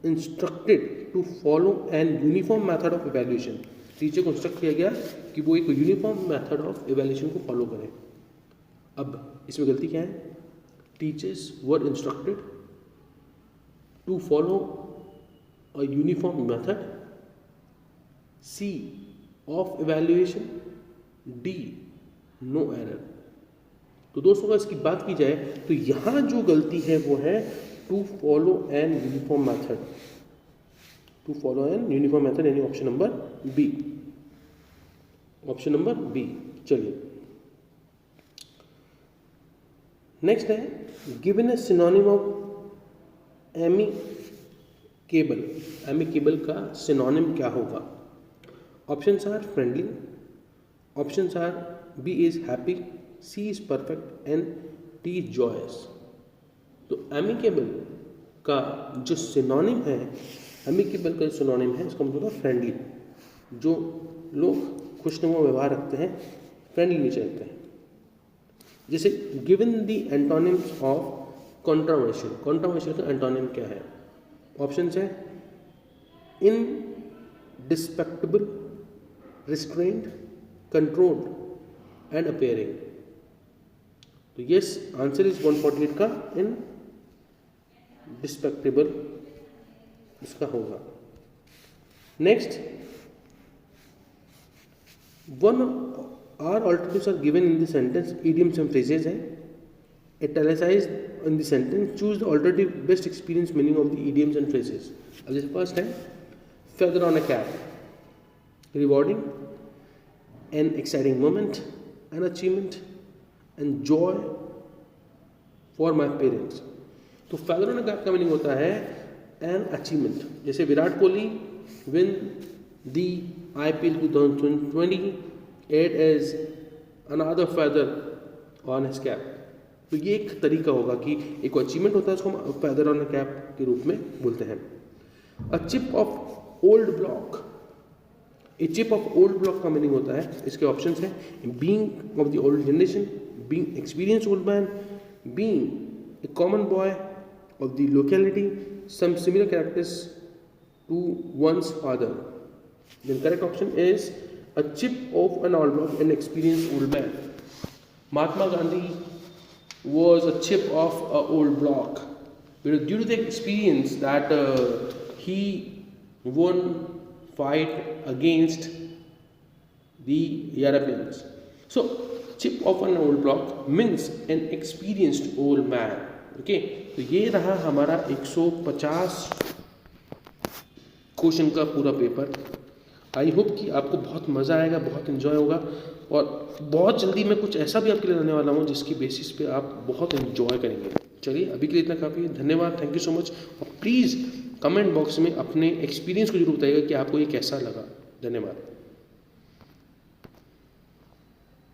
instructed to follow an uniform method of evaluation. Teacher को इंस्ट्रक्ट किया गया कि वो एक यूनिफॉर्म मेथड ऑफ एवेल्यूशन को फॉलो करें। अब इसमें गलती क्या है? Teachers were instructed to follow a uniform method, C of evaluation, D no error। तो दोस्तों अगर इसकी बात की जाए तो यहाँ जो गलती है वो है to follow an uniform method, to follow an uniform method, यानी option number B, option number B. चलिए नेक्स्ट है, given a synonym of amicable. Amicable का सिनोनिम क्या होगा? Options are friendly, options are B is happy, C is perfect and D is joyous. तो amicable का जो synonym है, amicable का सिनोनिम है, इसका मतलब है फ्रेंडली। जो लोग खुशनुमा व्यवहार रखते हैं, फ्रेंडली नेचर रखते हैं। जैसे given the antonyms of controversial, controversial का एंटोनिम क्या है? ऑप्शन है indisputable, restrained, controlled and appearing. तो यस, आंसर इज 148 का इनडिस्पेक्टेबल इसका होगा। Next, one or alternatives are given in the sentence, idioms and phrases है। Italicized in the sentence, choose the alternative best experience meaning of the idioms and phrases. अब जैसे first है feather on a cap, rewarding, an exciting moment, an achievement, and joy for my parents। तो feather on a cap का meaning होता है an achievement। जैसे Virat Kohli win the IPL 2020, it is another feather on his cap। तो ये एक तरीका होगा कि एक अचीवमेंट होता है, उसको हम फेदर ऑन अ कैप के रूप में बोलते हैं। A chip of old block, a chip of old block का मीनिंग होता है, इसके ऑप्शंस हैं being of the old generation, being experience old man, being a common boy of the locality, some similar characters to one's father. The correct option is a chip of an old block, an experience old man. Mahatma Gandhi was a chip of an old block, due to the experience that he won fight against the Europeans. So chip of an old block means an experienced old man। okay, तो ये रहा हमारा 150 question का पूरा paper. I hope कि आपको बहुत मज़ा आएगा, बहुत इन्जॉय होगा, और बहुत जल्दी मैं कुछ ऐसा भी आपके लिए लाने वाला हूँ जिसकी बेसिस पे आप बहुत इन्जॉय करेंगे। चलिए अभी के लिए इतना काफ़ी है, धन्यवाद, थैंक यू सो मच। और प्लीज़ कमेंट बॉक्स में अपने एक्सपीरियंस को जरूर बताइएगा कि आपको ये कैसा लगा। धन्यवाद।